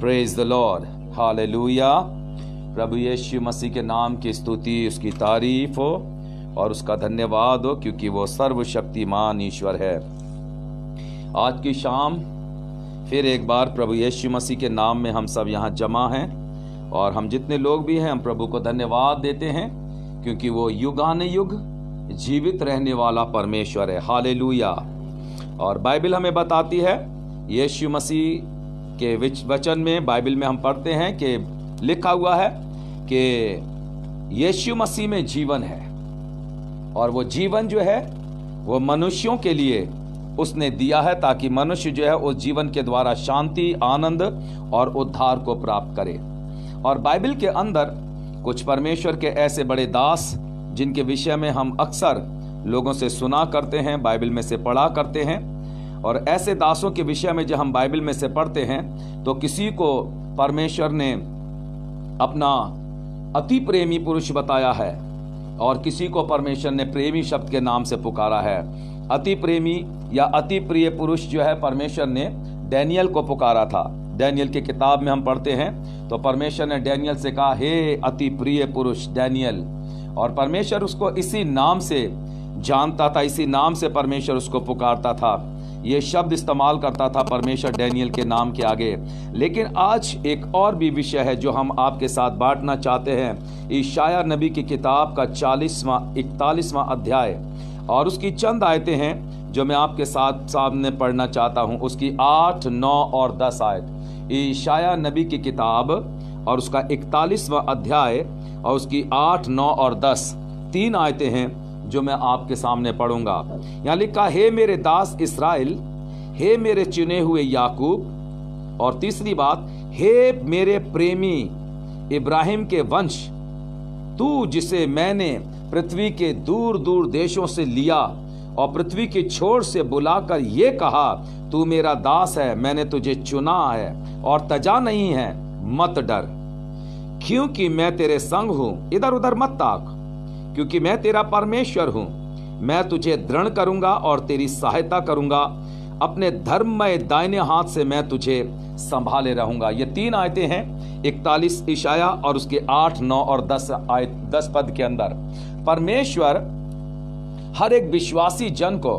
Praise the Lord, hallelujah. प्रभु यीशु मसीह के नाम की स्तुति, उसकी तारीफ हो और उसका धन्यवाद हो, क्योंकि वो सर्वशक्तिमान ईश्वर है। आज की शाम फिर एक बार प्रभु यीशु मसीह के नाम में हम सब यहाँ जमा हैं, और हम जितने लोग भी हैं हम प्रभु को धन्यवाद देते हैं, क्योंकि वो युगानुयुग जीवित रहने वाला परमेश्वर है। हालेलुया। और बाइबल हमें बताती है, यीशु मसीह के वचन में, बाइबल में हम पढ़ते हैं कि लिखा हुआ है कि यीशु मसीह में जीवन है, और वो जीवन जो है वो मनुष्यों के लिए उसने दिया है, ताकि मनुष्य जो है उस जीवन के द्वारा शांति, आनंद और उद्धार को प्राप्त करे। और बाइबल के अंदर कुछ परमेश्वर के ऐसे बड़े दास, जिनके विषय में हम अक्सर लोगों से सुना करते हैं, बाइबल में से पढ़ा करते हैं, और ऐसे दासों के विषय में जब हम बाइबल में से पढ़ते हैं तो किसी को परमेश्वर ने अपना अति प्रेमी पुरुष बताया है, और किसी को परमेश्वर ने प्रेमी शब्द के नाम से पुकारा है। अति प्रेमी या अति प्रिय पुरुष जो है, परमेश्वर ने डैनियल को पुकारा था। डैनियल की किताब में हम पढ़ते हैं तो परमेश्वर ने डैनियल से कहा, हे अति प्रिय पुरुष डैनियल, और परमेश्वर उसको इसी नाम से जानता था, इसी नाम से परमेश्वर उसको पुकारता था। ये शब्द इस्तेमाल करता था परमेश्वर डैनियल के नाम के आगे। लेकिन आज एक और भी विषय है जो हम आपके साथ बांटना चाहते हैं। ईशाया नबी की किताब का 41वां अध्याय और उसकी चंद आयतें हैं जो मैं आपके साथ सामने पढ़ना चाहता हूं। उसकी 8, 9 और 10 आयत। ईशाया नबी की किताब और उसका 41वां अध्याय और उसकी 8, 9 और 10 3 आयतें हैं जो मैं आपके सामने पढ़ूंगा। यहाँ लिखा, हे मेरे दास इस्राएल, हे मेरे चुने हुए याकूब, और तीसरी बात, हे मेरे प्रेमी इब्राहिम के वंश, तू जिसे मैंने पृथ्वी के दूर दूर देशों से लिया और पृथ्वी की छोर से बुलाकर ये कहा, तू मेरा दास है, मैंने तुझे चुना है और तजा नहीं है, मत डर, क्योंकि मैं तेरे संग हूं, इधर उधर मत ताक, क्योंकि मैं तेरा परमेश्वर हूं। मैं तुझे दृढ़ करूंगा और तेरी सहायता करूंगा, अपने धर्ममय दाहिने हाथ से मैं तुझे संभाले रहूंगा। ये 3 आयतें हैं 41 ईशाया और उसके 8, 9 और 10 पद के अंदर। परमेश्वर हर एक विश्वासी जन को,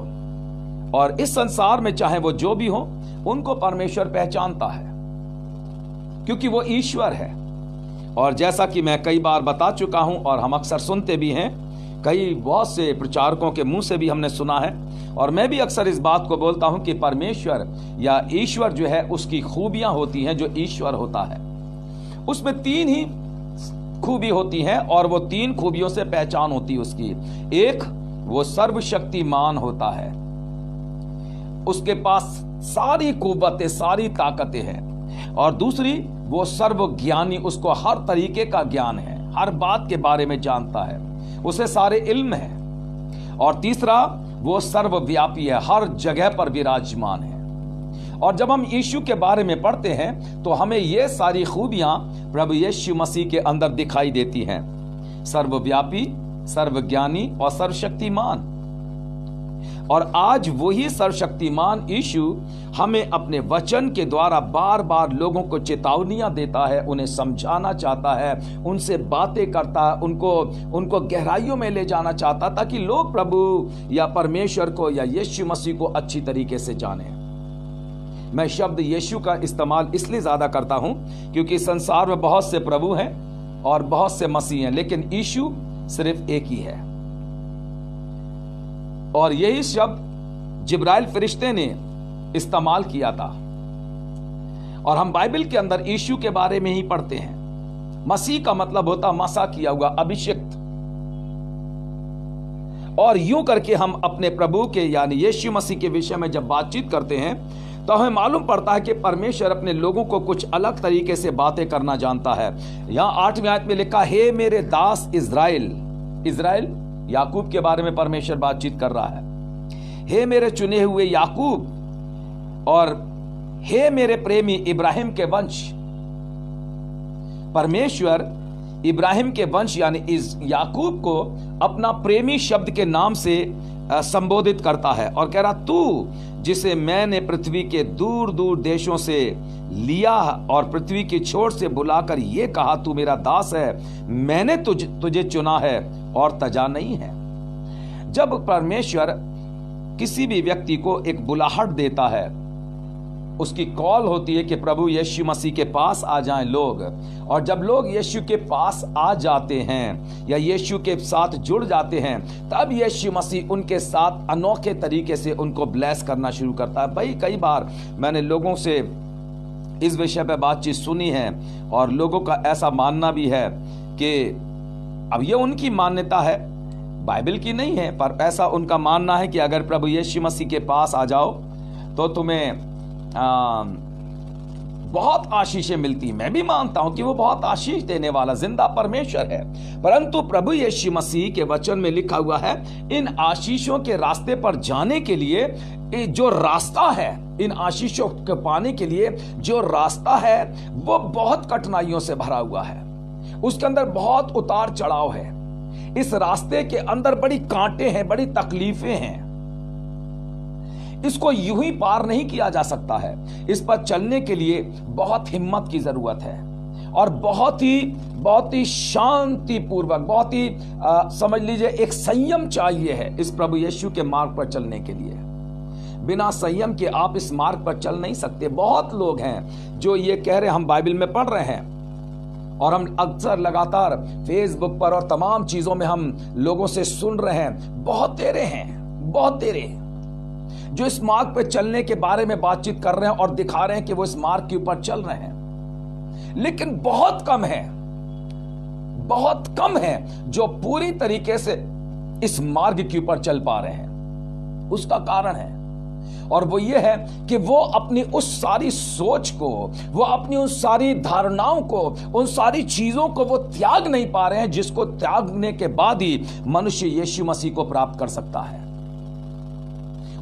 और इस संसार में चाहे वो जो भी हो, उनको परमेश्वर पहचानता है, क्योंकि वो ईश्वर है। और जैसा कि मैं कई बार बता चुका हूं और हम अक्सर सुनते भी हैं, बहुत से प्रचारकों के मुंह से भी हमने सुना है, और मैं भी अक्सर इस बात को बोलता हूं कि परमेश्वर या ईश्वर जो है उसकी खूबियां होती हैं। जो ईश्वर होता है उसमें 3 ही खूबी होती हैं, और वो 3 खूबियों से पहचान होती है उसकी। एक, वो सर्वशक्तिमान होता है, उसके पास सारी कुव्वतें, सारी ताकतें हैं। और दूसरी, वो सर्वज्ञानी, उसको हर तरीके का ज्ञान है, हर बात के बारे में जानता है, उसे सारे इल्म है। और तीसरा, वो सर्वव्यापी है, हर जगह पर विराजमान है। और जब हम यीशु के बारे में पढ़ते हैं तो हमें ये सारी खूबियां प्रभु यीशु मसीह के अंदर दिखाई देती हैं। सर्वव्यापी, सर्वज्ञानी और सर्वशक्तिमान। और आज वही सर्वशक्तिमान यीशु हमें अपने वचन के द्वारा बार बार लोगों को चेतावनियां देता है, उन्हें समझाना चाहता है, उनसे बातें करता है, उनको गहराइयों में ले जाना चाहता, ताकि लोग प्रभु या परमेश्वर को या यीशु मसीह को अच्छी तरीके से जाने। मैं शब्द यीशु का इस्तेमाल इसलिए ज्यादा करता हूं क्योंकि संसार में बहुत से प्रभु हैं और बहुत से मसीह हैं, लेकिन यीशु सिर्फ एक ही है। और यही शब्द जिब्राइल फरिश्ते ने इस्तेमाल किया था। और हम बाइबल के अंदर यीशु के बारे में ही पढ़ते हैं। मसीह का मतलब होता मसा किया हुआ, अभिषिक्त। और यूं करके हम अपने प्रभु के यानी यीशु मसीह के विषय में जब बातचीत करते हैं तो हमें मालूम पड़ता है कि परमेश्वर अपने लोगों को कुछ अलग तरीके से बातें करना जानता है। यहां 8वीं आयत में लिखा, हे मेरे दास इस्राएल। इस्राएल याकूब के बारे में परमेश्वर बातचीत कर रहा है। हे मेरे चुने हुए याकूब, और हे मेरे प्रेमी इब्राहिम के वंश। परमेश्वर इब्राहिम के वंश यानी इस याकूब को अपना प्रेमी शब्द के नाम से संबोधित करता है और कह रहा, तू जिसे मैंने पृथ्वी के दूर दूर देशों से लिया और पृथ्वी की छोर से बुलाकर ये कहा, तू मेरा दास है, मैंने तुझे चुना है और तजा नहीं है। जब परमेश्वर किसी भी व्यक्ति को एक बुलाहट देता है, उसकी कॉल होती है कि प्रभु यीशु मसीह के पास आ जाएं लोग, और जब लोग यीशु के पास आ जाते हैं या यीशु के साथ जुड़ जाते हैं, तब यीशु मसीह उनके साथ अनोखे तरीके से उनको ब्लेस करना शुरू करता है। भाई कई बार मैंने लोगों से इस विषय पे बातचीत सुनी है और लोगों का ऐसा मानना भी है कि अब ये उनकी मान्यता है, बाइबल की नहीं है, पर ऐसा उनका मानना है कि अगर प्रभु यीशु मसीह के पास आ जाओ तो तुम्हें बहुत आशीषें मिलती। मैं भी मानता हूं कि वो बहुत आशीष देने वाला जिंदा परमेश्वर है, परंतु प्रभु यीशु मसीह के वचन में लिखा हुआ है, इन आशीषों के रास्ते पर जाने के लिए जो रास्ता है, इन आशीषों को पाने के लिए जो रास्ता है वो बहुत कठिनाइयों से भरा हुआ है, उसके अंदर बहुत उतार चढ़ाव है, इस रास्ते के अंदर बड़ी कांटे हैं, बड़ी तकलीफें हैं, इसको यूं ही पार नहीं किया जा सकता है। इस पर चलने के लिए बहुत हिम्मत की जरूरत है और बहुत ही शांतिपूर्वक, बहुत ही समझ लीजिए एक संयम चाहिए है इस प्रभु यीशु के मार्ग पर चलने के लिए। बिना संयम के आप इस मार्ग पर चल नहीं सकते। बहुत लोग हैं जो ये कह रहे हैं, हम बाइबल में पढ़ रहे हैं और हम अक्सर लगातार फेसबुक पर और तमाम चीजों में हम लोगों से सुन रहे हैं, बहुत तेरे जो इस मार्ग पर चलने के बारे में बातचीत कर रहे हैं और दिखा रहे हैं कि वो इस मार्ग के ऊपर चल रहे हैं, लेकिन बहुत कम है जो पूरी तरीके से इस मार्ग के ऊपर चल पा रहे हैं। उसका कारण है, और वो ये है कि वो अपनी उस सारी सोच को, वो अपनी उन सारी धारणाओं को, उन सारी चीजों को वो त्याग नहीं पा रहे हैं जिसको त्यागने के बाद ही मनुष्य यीशु मसीह को प्राप्त कर सकता है।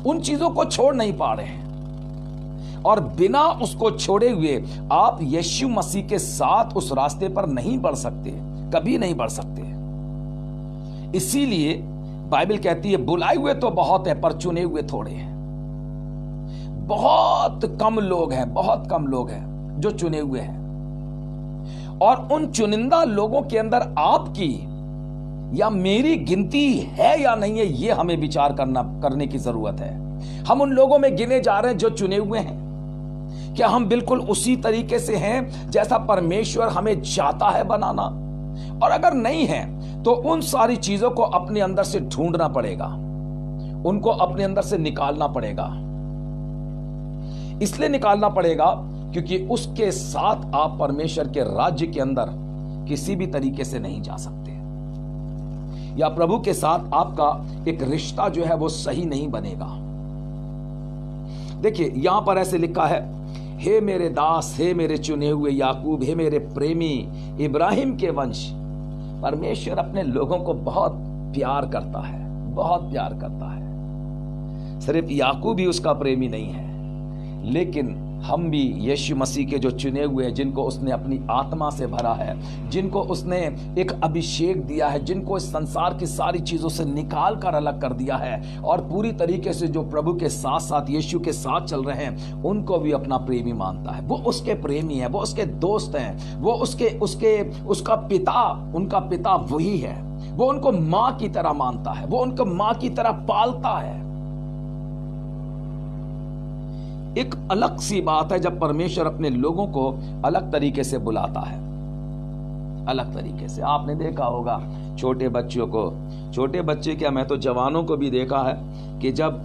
उन चीजों को छोड़ नहीं पा रहे हैं, और बिना उसको छोड़े हुए आप यीशु मसीह के साथ उस रास्ते पर नहीं बढ़ सकते, कभी नहीं बढ़ सकते। इसीलिए बाइबल कहती है, बुलाए हुए तो बहुत है पर चुने हुए थोड़े हैं। बहुत कम लोग हैं जो चुने हुए हैं, और उन चुनिंदा लोगों के अंदर आपकी या मेरी गिनती है या नहीं है, यह हमें विचार करने की जरूरत है। हम उन लोगों में गिने जा रहे हैं जो चुने हुए हैं। क्या हम बिल्कुल उसी तरीके से हैं जैसा परमेश्वर हमें चाहता है बनाना? और अगर नहीं है तो उन सारी चीजों को अपने अंदर से ढूंढना पड़ेगा, उनको अपने अंदर से निकालना पड़ेगा। इसलिए निकालना पड़ेगा क्योंकि उसके साथ आप परमेश्वर के राज्य के अंदर किसी भी तरीके से नहीं जा सकते, या प्रभु के साथ आपका एक रिश्ता जो है वो सही नहीं बनेगा। देखिए यहां पर ऐसे लिखा है, हे मेरे दास, हे मेरे चुने हुए याकूब, हे मेरे प्रेमी इब्राहिम के वंश। परमेश्वर अपने लोगों को बहुत प्यार करता है, बहुत प्यार करता है। सिर्फ याकूब ही उसका प्रेमी नहीं है, लेकिन हम भी यीशु मसीह के जो चुने हुए हैं, जिनको उसने अपनी आत्मा से भरा है, जिनको उसने एक अभिषेक दिया है, जिनको इस संसार की सारी चीजों से निकाल कर अलग कर दिया है और पूरी तरीके से जो प्रभु के साथ साथ यीशु के साथ चल रहे हैं, उनको भी अपना प्रेमी मानता है। वो उसके प्रेमी है, वो उसके दोस्त हैं, वो उसका पिता, उनका पिता वही है। वो उनको मां की तरह मानता है, वो उनको मां की तरह पालता है। एक अलग सी बात है जब परमेश्वर अपने लोगों को अलग तरीके से बुलाता है, अलग तरीके से। आपने देखा होगा छोटे बच्चों को, छोटे बच्चे क्या, मैं तो जवानों को भी देखा है कि जब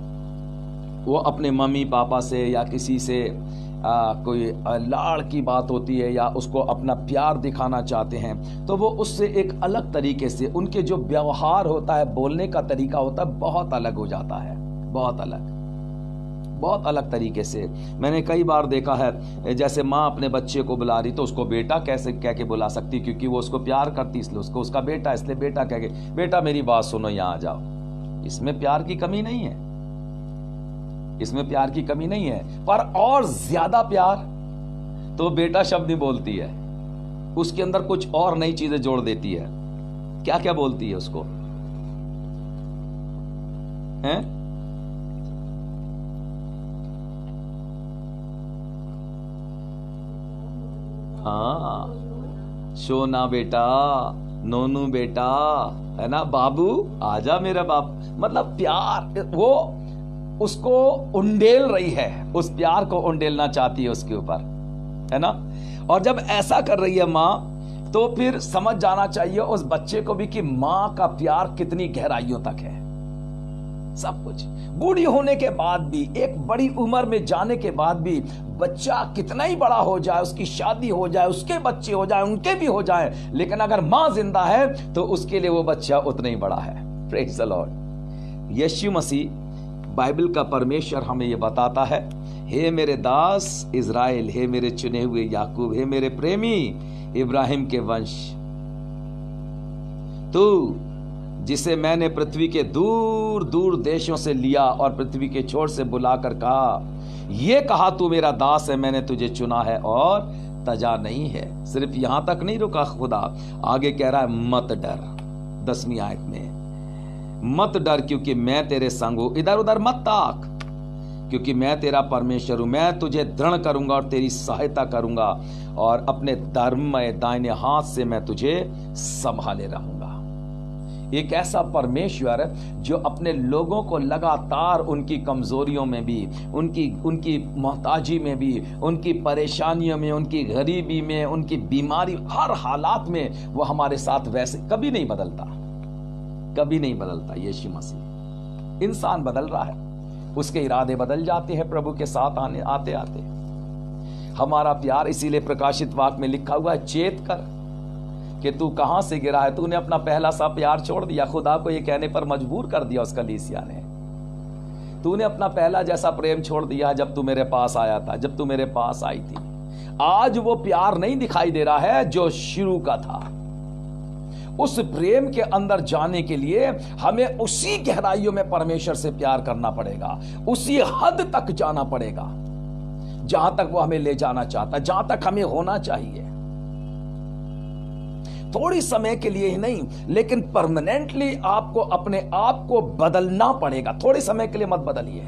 वो अपने मम्मी पापा से या किसी से कोई लाड़ की बात होती है या उसको अपना प्यार दिखाना चाहते हैं, तो वो उससे एक अलग तरीके से, उनके जो व्यवहार होता है, बोलने का तरीका होता है, बहुत अलग हो जाता है, बहुत अलग तरीके से। मैंने कई बार देखा है, जैसे माँ अपने बच्चे को बुला रही तो उसको बेटा कैसे कह के बुला सकती, क्योंकि वो उसको प्यार करती, इसलिए उसको उसका बेटा, इसलिए बेटा कह के, बेटा मेरी बात सुनो, यहाँ आ जाओ। इसमें प्यार की कमी नहीं है, इसमें प्यार की कमी नहीं है। पर और ज्यादा प्यार तो बेटा शब्द नहीं बोलती है, उसके अंदर कुछ और नई चीजें जोड़ देती है। क्या क्या बोलती है उसको, हैं? हाँ, सोना बेटा, नोनू बेटा, है ना, बाबू आजा मेरा बाप, मतलब प्यार, वो उसको उंडेल रही है, उस प्यार को उंडेलना चाहती है उसके ऊपर, है ना। और जब ऐसा कर रही है माँ, तो फिर समझ जाना चाहिए उस बच्चे को भी कि माँ का प्यार कितनी गहराइयों तक है। सब कुछ बूढ़ी होने के बाद भी, एक बड़ी उम्र में जाने के बाद भी, बच्चा कितना ही बड़ा हो जाए, उसकी शादी हो जाए, उसके बच्चे हो जाए, उनके भी हो जाए, लेकिन अगर मां जिंदा है तो उसके लिए वो बच्चा उतना ही बड़ा है। Praise the lord. यीशु मसीह, बाइबल का परमेश्वर हमें ये बताता है, हे मेरे दास इज़राइल, हे मेरे चुने हुए याकूब, हे मेरे प्रेमी इब्राहिम के वंश, तू जिसे मैंने पृथ्वी के दूर दूर देशों से लिया और पृथ्वी के छोर से बुलाकर कहा, ये कहा तू मेरा दास है, मैंने तुझे चुना है और तजा नहीं है। सिर्फ यहां तक नहीं रुका खुदा, आगे कह रहा है मत डर, 10वीं आयत में, मत डर क्योंकि मैं तेरे संग हूं। इधर उधर मत ताक, क्योंकि मैं तेरा परमेश्वर हूं। मैं तुझे दृढ़ करूंगा और तेरी सहायता करूंगा और अपने धर्ममय दाहिने हाथ से मैं तुझे संभाले रहूंगा। एक ऐसा परमेश्वर जो अपने लोगों को लगातार उनकी कमजोरियों में भी, उनकी मोहताजी में भी, उनकी परेशानियों में, उनकी गरीबी में, उनकी बीमारी, हर हालात में वो हमारे साथ वैसे कभी नहीं बदलता, कभी नहीं बदलता। यीशु मसीह, इंसान बदल रहा है, उसके इरादे बदल जाते हैं प्रभु के साथ आते आते। हमारा प्यार इसीलिए प्रकाशित वाक्य में लिखा हुआ है, चेत कर कि तू कहां से गिरा है, तूने अपना पहला सा प्यार छोड़ दिया। खुदा को ये कहने पर मजबूर कर दिया उस कलीसिया ने, तूने अपना पहला जैसा प्रेम छोड़ दिया जब तू मेरे पास आया था, जब तू मेरे पास आई थी। आज वो प्यार नहीं दिखाई दे रहा है जो शुरू का था। उस प्रेम के अंदर जाने के लिए हमें उसी गहराइयों में परमेश्वर से प्यार करना पड़ेगा, उसी हद तक जाना पड़ेगा जहां तक वो हमें ले जाना चाहता, जहां तक हमें होना चाहिए। थोड़ी समय के लिए ही नहीं, लेकिन परमानेंटली आपको अपने आप को बदलना पड़ेगा। थोड़े समय के लिए मत बदलिए,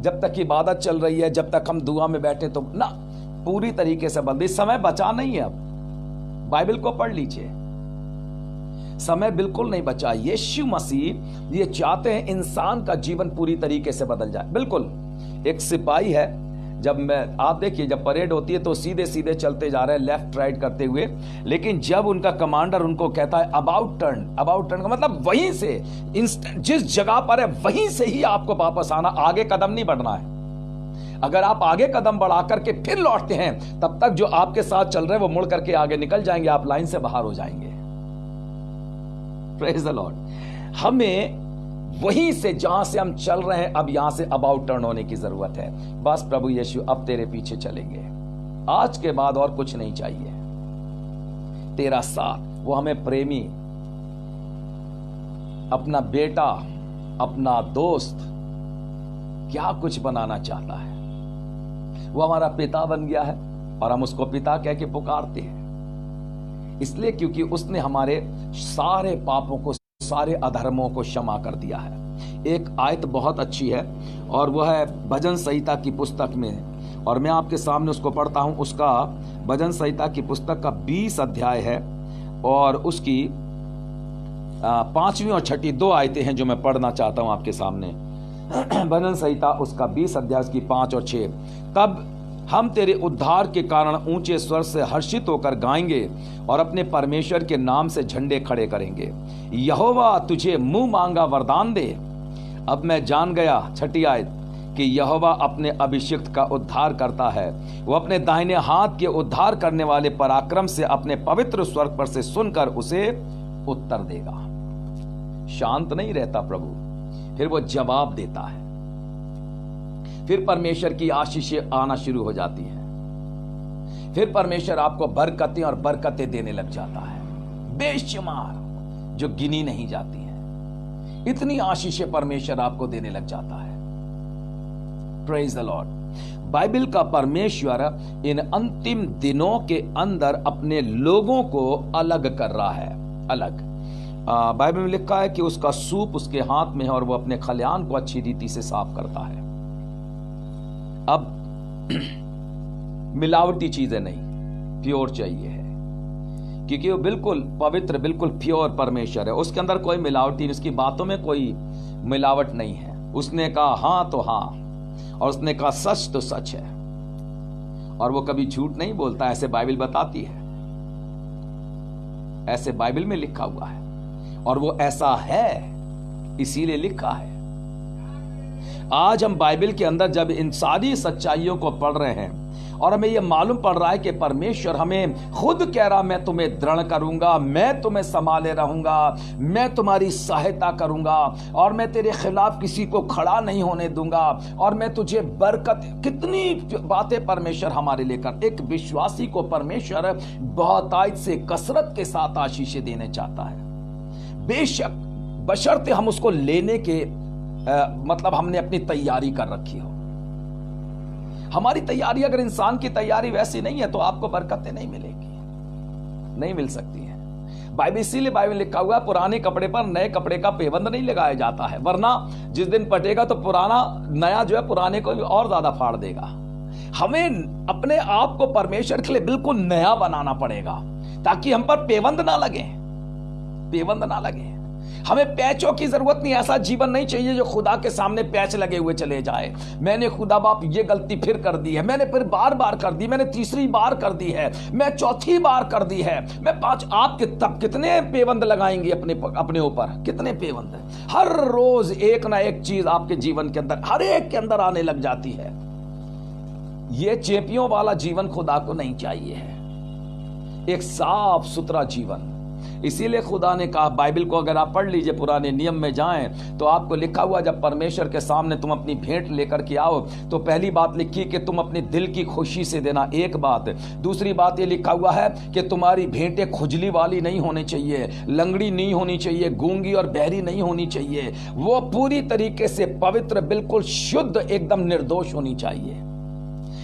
जब तक इबादत चल रही है, जब तक हम दुआ में बैठे तो ना, पूरी तरीके से बदलिए। समय बचा नहीं है, अब बाइबल को पढ़ लीजिए, समय बिल्कुल नहीं बचा। यीशु मसीह ये चाहते हैं इंसान का जीवन पूरी तरीके से बदल जाए। बिल्कुल, एक सिपाही है, आप देखिए जब परेड होती है तो सीधे सीधे चलते जा रहे हैं, लेफ्ट राइट करते हुए, लेकिन जब उनका कमांडर उनको कहता है अबाउट टर्न, अबाउट टर्न का मतलब वहीं से, जिस जगह पर है वहीं से ही आपको वापस आना, आगे कदम नहीं बढ़ना है। अगर आप आगे कदम बढ़ा करके फिर लौटते हैं, तब तक जो आपके साथ चल रहे हैं वो मुड़ करके आगे निकल जाएंगे, आप लाइन से बाहर हो जाएंगे। Praise the Lord. हमें वहीं से जहां से हम चल रहे हैं, अब यहां से अबाउट टर्न होने की जरूरत है। बस प्रभु यीशु अब तेरे पीछे चलेंगे, आज के बाद और कुछ नहीं चाहिए, तेरा साथ। वो हमें प्रेमी, अपना बेटा, अपना दोस्त, क्या कुछ बनाना चाहता है। वो हमारा पिता बन गया है और हम उसको पिता कह के पुकारते हैं, इसलिए क्योंकि उसने हमारे सारे पापों को, सारे अधर्मों को क्षमा कर दिया है। एक आयत बहुत अच्छी है और वह है भजन संहिता की पुस्तक में, और मैं आपके सामने उसको पढ़ता हूं। उसका भजन संहिता की पुस्तक का 20 अध्याय है और उसकी 5वीं और 6ठी 2 आयतें हैं जो मैं पढ़ना चाहता हूं आपके सामने। भजन संहिता उसका 20 अध्याय की 5 और 6। तब हम तेरे उद्धार के कारण ऊंचे स्वर से हर्षित होकर गाएंगे और अपने परमेश्वर के नाम से झंडे खड़े करेंगे। यहोवा तुझे मुंह मांगा वरदान दे। अब मैं जान गया, 6ठी आयत, कि यहोवा अपने अभिषिक्त का उद्धार करता है। वो अपने दाहिने हाथ के उद्धार करने वाले पराक्रम से अपने पवित्र स्वर्ग पर से सुनकर उसे उत्तर देगा। शांत नहीं रहता प्रभु, फिर वो जवाब देता है। फिर परमेश्वर की आशीषें आना शुरू हो जाती है। फिर परमेश्वर आपको बरकतें और बरकतें देने लग जाता है, बेशुमार, जो गिनी नहीं जाती हैं। इतनी आशीषें परमेश्वर आपको देने लग जाता है। Praise the Lord. बाइबल का परमेश्वर इन अंतिम दिनों के अंदर अपने लोगों को अलग कर रहा है। अलग, बाइबल में लिखा है कि उसका सूप उसके हाथ में है और वो अपने खलियान को अच्छी रीति से साफ करता है। अब मिलावटी चीजें नहीं, प्योर चाहिए है, क्योंकि वो बिल्कुल पवित्र, बिल्कुल प्योर परमेश्वर है। उसके अंदर कोई मिलावटी नहीं, उसकी बातों में कोई मिलावट नहीं है। उसने कहा हाँ तो हाँ, और उसने कहा सच तो सच है, और वो कभी झूठ नहीं बोलता। ऐसे बाइबल बताती है, ऐसे बाइबल में लिखा हुआ है, और वो ऐसा है इसीलिए लिखा है। आज हम बाइबल के अंदर जब इन सारी सच्चाइयों को पढ़ रहे हैं और हमें यह मालूम पड़ रहा है कि परमेश्वर हमें खुद कह रहा, मैं तुम्हें दृढ़ करूंगा, मैं तुम्हें संभाले रहूंगा, मैं तुम्हारी सहायता करूंगा, और मैं तेरे खिलाफ किसी को खड़ा नहीं होने दूंगा, और मैं तुझे बरकत। कितनी बातें परमेश्वर हमारे लेकर, एक विश्वासी को परमेश्वर बहुतायत से, कसरत के साथ आशीषें देने चाहता है। बेशक बशर्ते हम उसको लेने के मतलब हमने अपनी तैयारी कर रखी हो। हमारी तैयारी, अगर इंसान की तैयारी वैसी नहीं है तो आपको बरकतें नहीं मिलेगी, नहीं मिल सकती है। बाइबल, इसीलिए बाइबल लिखा हुआ है, पुराने कपड़े पर नए कपड़े का पेबंद नहीं लगाया जाता है, वरना जिस दिन पटेगा तो पुराना नया जो है पुराने को भी और ज्यादा फाड़ देगा। हमें अपने आप को परमेश्वर के लिए बिल्कुल नया बनाना पड़ेगा, ताकि हम पर पेबंद ना लगे, पेबंद ना लगे। हमें पैचों की जरूरत नहीं। ऐसा जीवन नहीं चाहिए जो खुदा के सामने पैच लगे हुए चले जाए। मैंने खुदा बाप ये गलती फिर कर दी है, मैंने फिर बार बार कर दी, मैंने तीसरी बार कर दी है, मैं चौथी बार कर दी है, मैं पांच। आप तब कितने पेबंद लगाएंगे अपने ऊपर, कितने पेबंद? हर रोज एक ना एक चीज आपके जीवन के अंदर, हर एक के अंदर आने लग जाती है। ये चेपियों वाला जीवन खुदा को नहीं चाहिए है, एक साफ सुथरा जीवन। इसीलिए खुदा ने कहा, बाइबल को अगर आप पढ़ लीजिए, पुराने नियम में जाएं तो आपको लिखा हुआ, जब परमेश्वर के सामने तुम अपनी भेंट लेकर के आओ तो पहली बात लिखी कि तुम अपने दिल की खुशी से देना, एक बात। दूसरी बात ये लिखा हुआ है कि तुम्हारी भेंटें खुजली वाली नहीं होनी चाहिए, लंगड़ी नहीं होनी चाहिए, गूंगी और बहरी नहीं होनी चाहिए, वो पूरी तरीके से पवित्र, बिल्कुल शुद्ध, एकदम निर्दोष होनी चाहिए।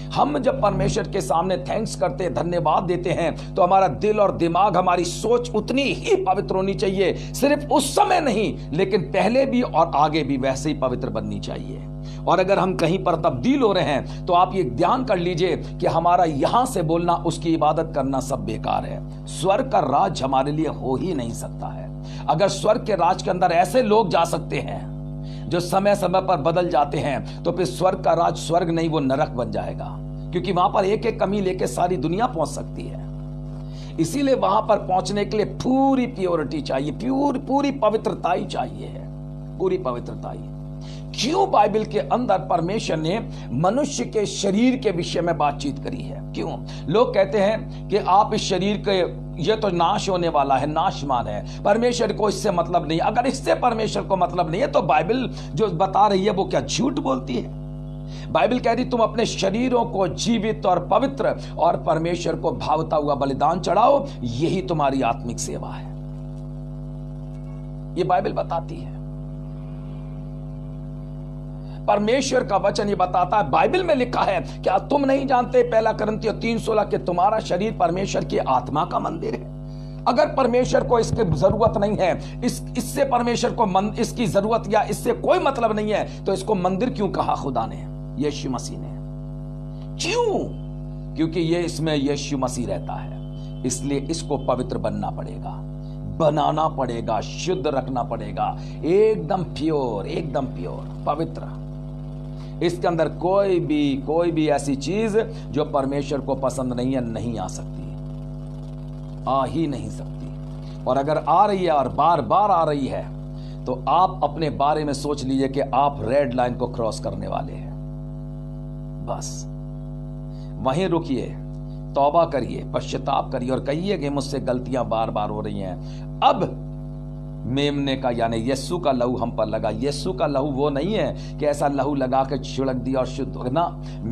हम जब परमेश्वर के सामने थैंक्स करते, धन्यवाद देते हैं, तो हमारा दिल और दिमाग, हमारी सोच उतनी ही पवित्र होनी चाहिए। सिर्फ उस समय नहीं, लेकिन पहले भी और आगे भी वैसे ही पवित्र बननी चाहिए। और अगर हम कहीं पर तब्दील हो रहे हैं तो आप ये ध्यान कर लीजिए कि हमारा यहां से बोलना, उसकी इबादत करना सब बेकार है। स्वर्ग का राज हमारे लिए हो ही नहीं सकता है। अगर स्वर्ग के राज के अंदर ऐसे लोग जा सकते हैं जो समय समय पर बदल जाते हैं, तो फिर स्वर्ग का राज स्वर्ग नहीं, वो नरक बन जाएगा, क्योंकि वहां पर एक एक कमी लेके सारी दुनिया पहुंच सकती है। इसीलिए वहां पर पहुंचने के लिए पूरी प्योरिटी चाहिए, पूरी पवित्रता ही चाहिए है, पूरी पवित्रता ही। क्यों बाइबल के अंदर परमेश्वर ने मनुष्य के शरीर के विषय में बातचीत करी है? क्यों? लोग कहते हैं कि आप इस शरीर के, ये तो नाश होने वाला है, नाशमान है, परमेश्वर को इससे मतलब नहीं। अगर इससे परमेश्वर को मतलब नहीं है तो बाइबल जो बता रही है वो क्या झूठ बोलती है? बाइबल कह रही तुम अपने शरीरों को जीवित और पवित्र और परमेश्वर को भावता हुआ बलिदान चढ़ाओ, यही तुम्हारी आत्मिक सेवा है। ये बाइबल बताती है। परमेश्वर का वचन ये बताता है, बाइबल में लिखा है, क्या तुम नहीं जानते, पहला कुरिन्थियों 3:16, कि तुम्हारा शरीर परमेश्वर की आत्मा का मंदिर है। अगर परमेश्वर को इसकी जरूरत नहीं है, इससे परमेश्वर को इसकी जरूरत या इससे कोई मतलब नहीं है, तो इसको मंदिर क्यों कहा खुदा ने, यीशु मसीह ने? क्यों? क्योंकि ये इसमें यीशु मसीह रहता है, इसलिए इसको पवित्र बनना पड़ेगा, बनाना पड़ेगा, शुद्ध रखना पड़ेगा, एकदम प्योर, एकदम प्योर, पवित्र। इसके अंदर कोई भी ऐसी चीज जो परमेश्वर को पसंद नहीं है, नहीं आ सकती, आ ही नहीं सकती। और अगर आ रही है और बार बार आ रही है, तो आप अपने बारे में सोच लीजिए कि आप रेड लाइन को क्रॉस करने वाले हैं। बस वहीं रुकिए, तौबा करिए, पश्चाताप करिए और कहिए कि मुझसे गलतियां बार बार हो रही हैं। अब मेमने का यानी यीशु का लहू हम पर लगा। यीशु का लहू वो नहीं है कि ऐसा लहू लगा के छिड़क दिया और शुद्ध हो ना।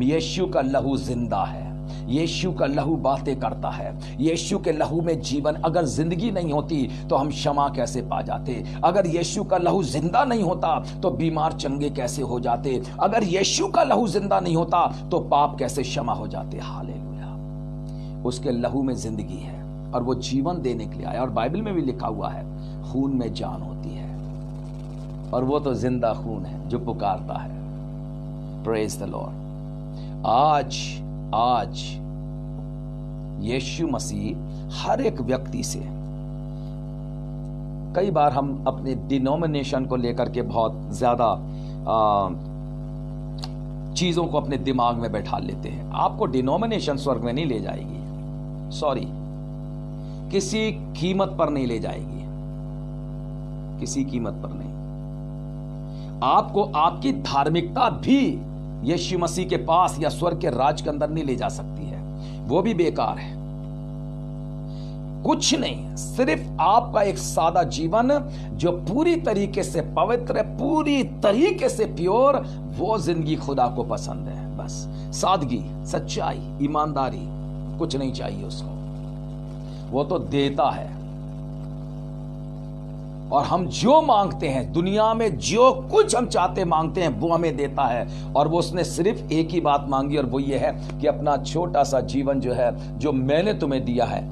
यीशु का लहू जिंदा है, यीशु का लहू बातें करता है, यीशु के लहू में जीवन। अगर जिंदगी नहीं होती तो हम क्षमा कैसे पा जाते? अगर यीशु का लहू जिंदा नहीं होता तो बीमार चंगे कैसे हो जाते? अगर यीशु का लहू जिंदा नहीं होता तो पाप कैसे क्षमा हो जाते? हालेलुया। उसके लहू में जिंदगी है और वो जीवन देने के लिए आया। और बाइबल में भी लिखा हुआ है, खून में जान होती है, और वो तो जिंदा खून है जो पुकारता है। Praise the Lord. आज यीशु मसीह हर एक व्यक्ति से, कई बार हम अपने डिनोमिनेशन को लेकर के बहुत ज्यादा चीजों को अपने दिमाग में बैठा लेते हैं। आपको डिनोमिनेशन स्वर्ग में नहीं ले जाएगी, सॉरी, किसी कीमत पर नहीं ले जाएगी, किसी कीमत पर नहीं। आपको आपकी धार्मिकता भी यीशु मसीह के पास या स्वर्ग के राज के अंदर नहीं ले जा सकती है, वो भी बेकार है। कुछ नहीं, सिर्फ आपका एक सादा जीवन जो पूरी तरीके से पवित्र है, पूरी तरीके से प्योर, वो जिंदगी खुदा को पसंद है। बस सादगी, सच्चाई, ईमानदारी, कुछ नहीं चाहिए उसको, वो तो देता है। और हम जो मांगते हैं दुनिया में, जो कुछ हम चाहते मांगते हैं, वो हमें देता है। और वो उसने सिर्फ एक ही बात मांगी, और वो ये है कि अपना छोटा सा जीवन जो है, जो मैंने तुम्हें दिया है,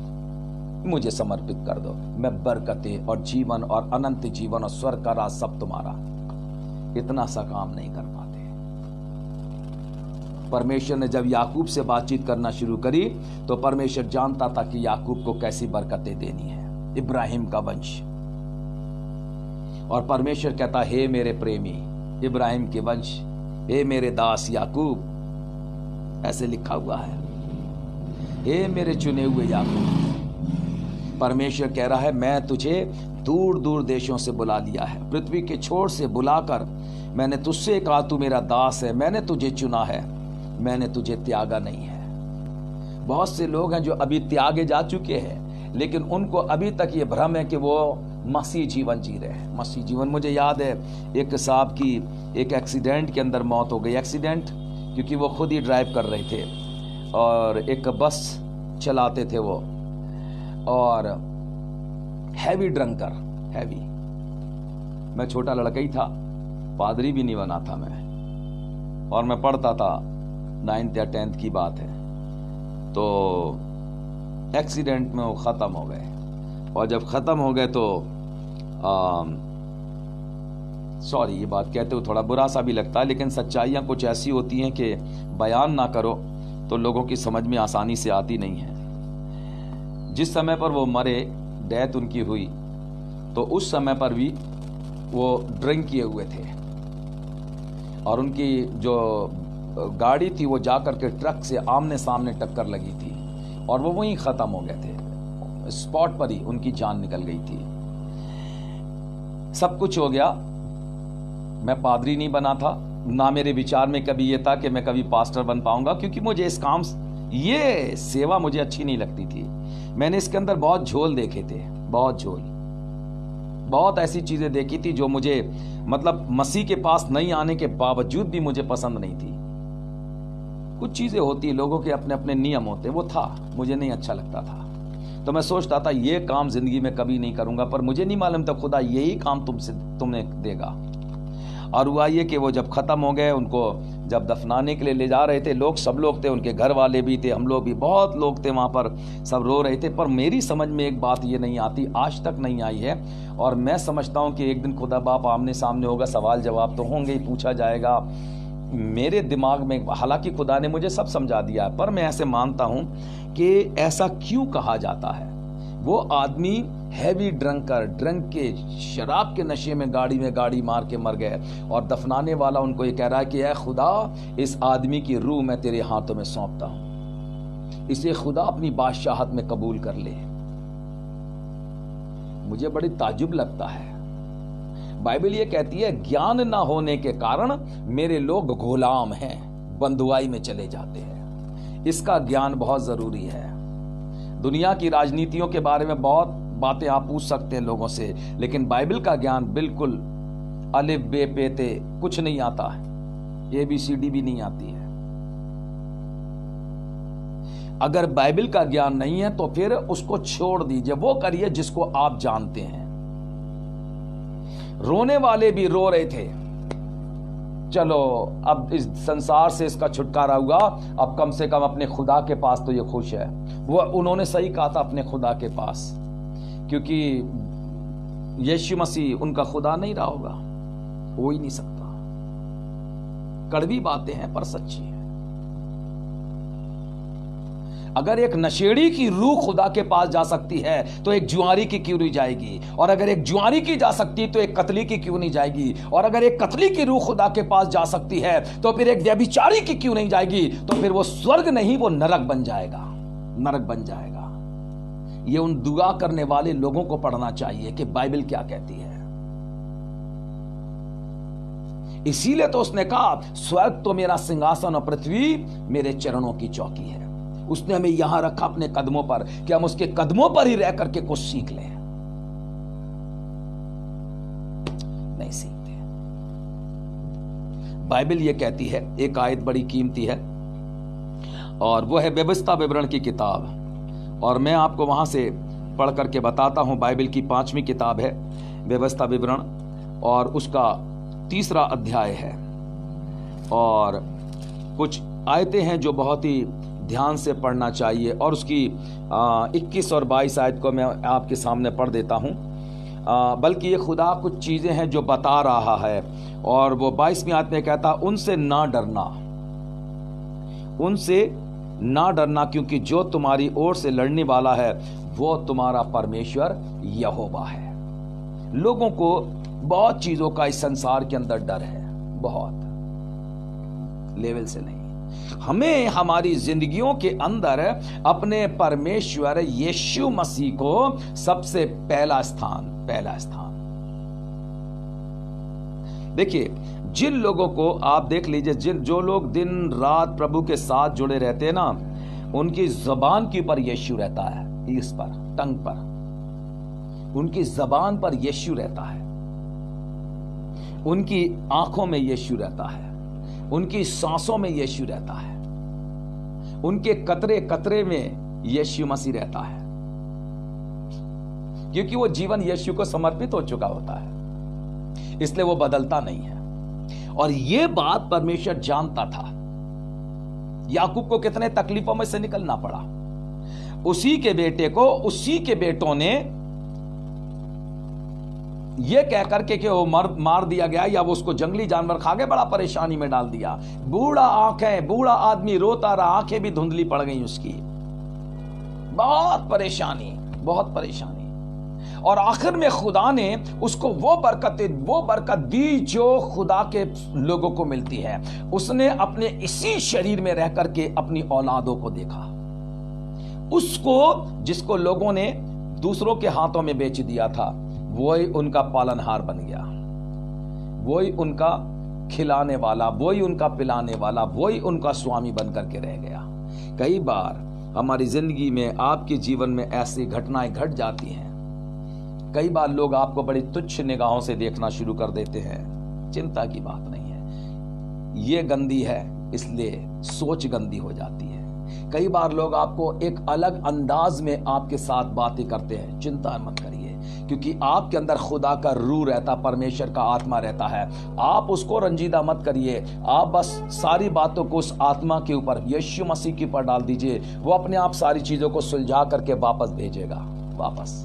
मुझे समर्पित कर दो। मैं बरकतें और जीवन और अनंत जीवन और स्वर्ग का राज सब तुम्हारा। इतना सा काम नहीं कर पाते। परमेश्वर ने जब याकूब से बातचीत करना शुरू करी तो परमेश्वर जानता था कि याकूब को कैसी बरकतें देनी है, इब्राहिम का वंश। और परमेश्वर कहता, हे मेरे प्रेमी इब्राहिम के वंश, हे मेरे दास याकूब, ऐसे लिखा हुआ है, हे मेरे चुने हुए याकूब। परमेश्वर कह रहा है, मैं तुझे दूर दूर देशों से बुला लिया है, पृथ्वी के छोर से बुलाकर मैंने तुझसे कहा तू मेरा दास है, मैंने तुझे चुना है, मैंने तुझे त्यागा नहीं है। बहुत से लोग हैं जो अभी त्यागे जा चुके हैं, लेकिन उनको अभी तक ये भ्रम है कि वो मसीह जीवन जी रहे हैं। मसीह जीवन, मुझे याद है एक साहब की एक एक्सीडेंट के अंदर मौत हो गई। एक्सीडेंट क्योंकि वो खुद ही ड्राइव कर रहे थे और एक बस चलाते थे वो, और हैवी ड्रंकर, हैवी। मैं छोटा लड़का ही था, पादरी भी नहीं बना था मैं, और मैं पढ़ता था 9th या 10th की बात है। तो एक्सीडेंट में वो ख़त्म हो गए, और जब ख़त्म हो गए तो सॉरी ये बात कहते हो थोड़ा बुरा सा भी लगता है, लेकिन सच्चाइयाँ कुछ ऐसी होती हैं कि बयान ना करो तो लोगों की समझ में आसानी से आती नहीं है। जिस समय पर वो मरे, डेथ उनकी हुई, तो उस समय पर भी वो ड्रिंक किए हुए थे, और उनकी जो गाड़ी थी वो जाकर के ट्रक से आमने सामने टक्कर लगी थी, और वो वहीं ख़त्म हो गए थे, स्पॉट पर ही उनकी जान निकल गई थी। सब कुछ हो गया। मैं पादरी नहीं बना था, ना मेरे विचार में कभी ये था कि मैं कभी पास्टर बन पाऊंगा, क्योंकि मुझे इस काम, ये सेवा मुझे अच्छी नहीं लगती थी। मैंने इसके अंदर बहुत झोल देखे थे, बहुत झोल, बहुत ऐसी चीजें देखी थी जो मुझे, मतलब मसीह के पास नहीं आने के बावजूद भी मुझे पसंद नहीं थी। कुछ चीजें होती, लोगों के अपने अपने नियम होते, वो था, मुझे नहीं अच्छा लगता था। तो मैं सोचता था ये काम जिंदगी में कभी नहीं करूंगा, पर मुझे नहीं मालूम था खुदा यही काम तुम्हें देगा। और हुआ ये कि वो जब खत्म हो गए, उनको जब दफनाने के लिए ले जा रहे थे, लोग, सब लोग थे, उनके घर वाले भी थे, हम लोग भी, बहुत लोग थे वहाँ पर, सब रो रहे थे। पर मेरी समझ में एक बात ये नहीं आती, आज तक नहीं आई है, और मैं समझता हूँ कि एक दिन खुदा बाप आमने सामने होगा, सवाल जवाब तो होंगे ही, पूछा जाएगा। मेरे दिमाग में, हालांकि खुदा ने मुझे सब समझा दिया है, पर मैं ऐसे मानता हूँ कि ऐसा क्यों कहा जाता है। वो आदमी हैवी ड्रंकर, ड्रंक के, शराब के नशे में गाड़ी मार के मर गए, और दफनाने वाला उनको ये कह रहा है कि ऐ खुदा, इस आदमी की रूह मैं तेरे हाथों में सौंपता हूं, इसे खुदा अपनी बादशाहत में कबूल कर ले। मुझे बड़ी ताज्जुब लगता है। बाइबल ये कहती है, ज्ञान ना होने के कारण मेरे लोग गुलाम हैं, बंधुआई में चले जाते हैं। इसका ज्ञान बहुत जरूरी है। दुनिया की राजनीतियों के बारे में बहुत बातें आप पूछ सकते हैं लोगों से, लेकिन बाइबल का ज्ञान बिल्कुल अलिफ बे पे ते कुछ नहीं आता है, ABCD भी नहीं आती है। अगर बाइबल का ज्ञान नहीं है तो फिर उसको छोड़ दीजिए, वो करिए जिसको आप जानते हैं। रोने वाले भी रो रहे थे, चलो अब इस संसार से इसका छुटकारा हुआ, अब कम से कम अपने खुदा के पास तो ये खुश है। वो उन्होंने सही कहा था, अपने खुदा के पास, क्योंकि यीशु मसीह उनका खुदा नहीं रहा होगा, हो ही नहीं सकता। कड़वी बातें हैं पर सच्ची है। अगर एक नशेड़ी की रूह खुदा के पास जा सकती है तो एक जुआरी की क्यों नहीं जाएगी? और अगर एक जुआरी की जा सकती तो एक कतली की क्यों नहीं जाएगी? और अगर एक कतली की रूह खुदा के पास जा सकती है तो फिर एक व्यभिचारी की क्यों नहीं जाएगी? तो फिर वो स्वर्ग नहीं, वो नरक बन जाएगा, नरक बन जाएगा। ये उन दुआ करने वाले लोगों को पढ़ना चाहिए कि बाइबल क्या कहती है। इसीलिए तो उसने कहा स्वर्ग तो मेरा सिंहासन और पृथ्वी मेरे चरणों की चौकी है। उसने हमें यहां रखा अपने कदमों पर कि हम उसके कदमों पर ही रह करके कुछ सीख लें। नहीं सीखते। बाइबल ये कहती है, एक आयत बड़ी कीमती है और वो है व्यवस्था विवरण की किताब, और मैं आपको वहां से पढ़ करके बताता हूं। बाइबल की 5वीं किताब है व्यवस्था विवरण, और उसका 3रा अध्याय है, और कुछ आयतें हैं जो बहुत ही ध्यान से पढ़ना चाहिए। और उसकी 21 और 22 आयत को मैं आपके सामने पढ़ देता हूं। बल्कि ये खुदा कुछ चीजें हैं जो बता रहा है, और वो 22वीं आयत में कहता उनसे ना डरना, उनसे ना डरना, क्योंकि जो तुम्हारी ओर से लड़ने वाला है वो तुम्हारा परमेश्वर यहोवा है। लोगों को बहुत चीजों का इस संसार के अंदर डर है, बहुत लेवल से नहीं। हमें हमारी जिंदगियों के अंदर अपने परमेश्वर यीशु मसीह को सबसे पहला स्थान देखिए। जिन लोगों को आप देख लीजिए, जो लोग दिन रात प्रभु के साथ जुड़े रहते हैं ना, उनकी जबान के ऊपर यीशु रहता है, इस पर टंग पर, उनकी जबान पर यीशु रहता है, उनकी आंखों में यीशु रहता है, उनकी सांसों में यीशु रहता है, उनके कतरे कतरे में यीशु मसीह रहता है, क्योंकि वो जीवन यीशु को समर्पित हो चुका होता है, इसलिए वो बदलता नहीं है। और ये बात परमेश्वर जानता था। याकूब को कितने तकलीफों में से निकलना पड़ा, उसी के बेटे को, उसी के बेटों ने ये कह करके कि वो मार दिया गया या वो उसको जंगली जानवर खा गए, बड़ा परेशानी में डाल दिया। बूढ़ा आदमी रोता रहा, आंखें भी धुंधली पड़ गई उसकी, बहुत परेशानी। और आखिर में खुदा ने उसको वो बरकत दी जो खुदा के लोगों को मिलती है। उसने अपने इसी शरीर में रह करके अपनी औलादों को देखा, उसको जिसको लोगों ने दूसरों के हाथों में बेच दिया था, वही उनका पालनहार बन गया, वही उनका खिलाने वाला, वही उनका पिलाने वाला, वही उनका स्वामी बन करके रह गया। कई बार हमारी जिंदगी में, आपके जीवन में ऐसी घटनाएं घट जाती हैं। कई बार लोग आपको बड़ी तुच्छ निगाहों से देखना शुरू कर देते हैं। चिंता की बात नहीं है, ये गंदी है इसलिए सोच गंदी हो जाती है। कई बार लोग आपको एक अलग अंदाज में आपके साथ बातें करते हैं। चिंता मत करिए, क्योंकि आपके अंदर खुदा का रूह रहता, परमेश्वर का आत्मा रहता है। आप उसको रंजीदा मत करिए, आप बस सारी बातों को उस आत्मा के ऊपर, यीशु मसीह के ऊपर डाल दीजिए। वो अपने आप सारी चीजों को सुलझा करके वापस भेजेगा, वापस।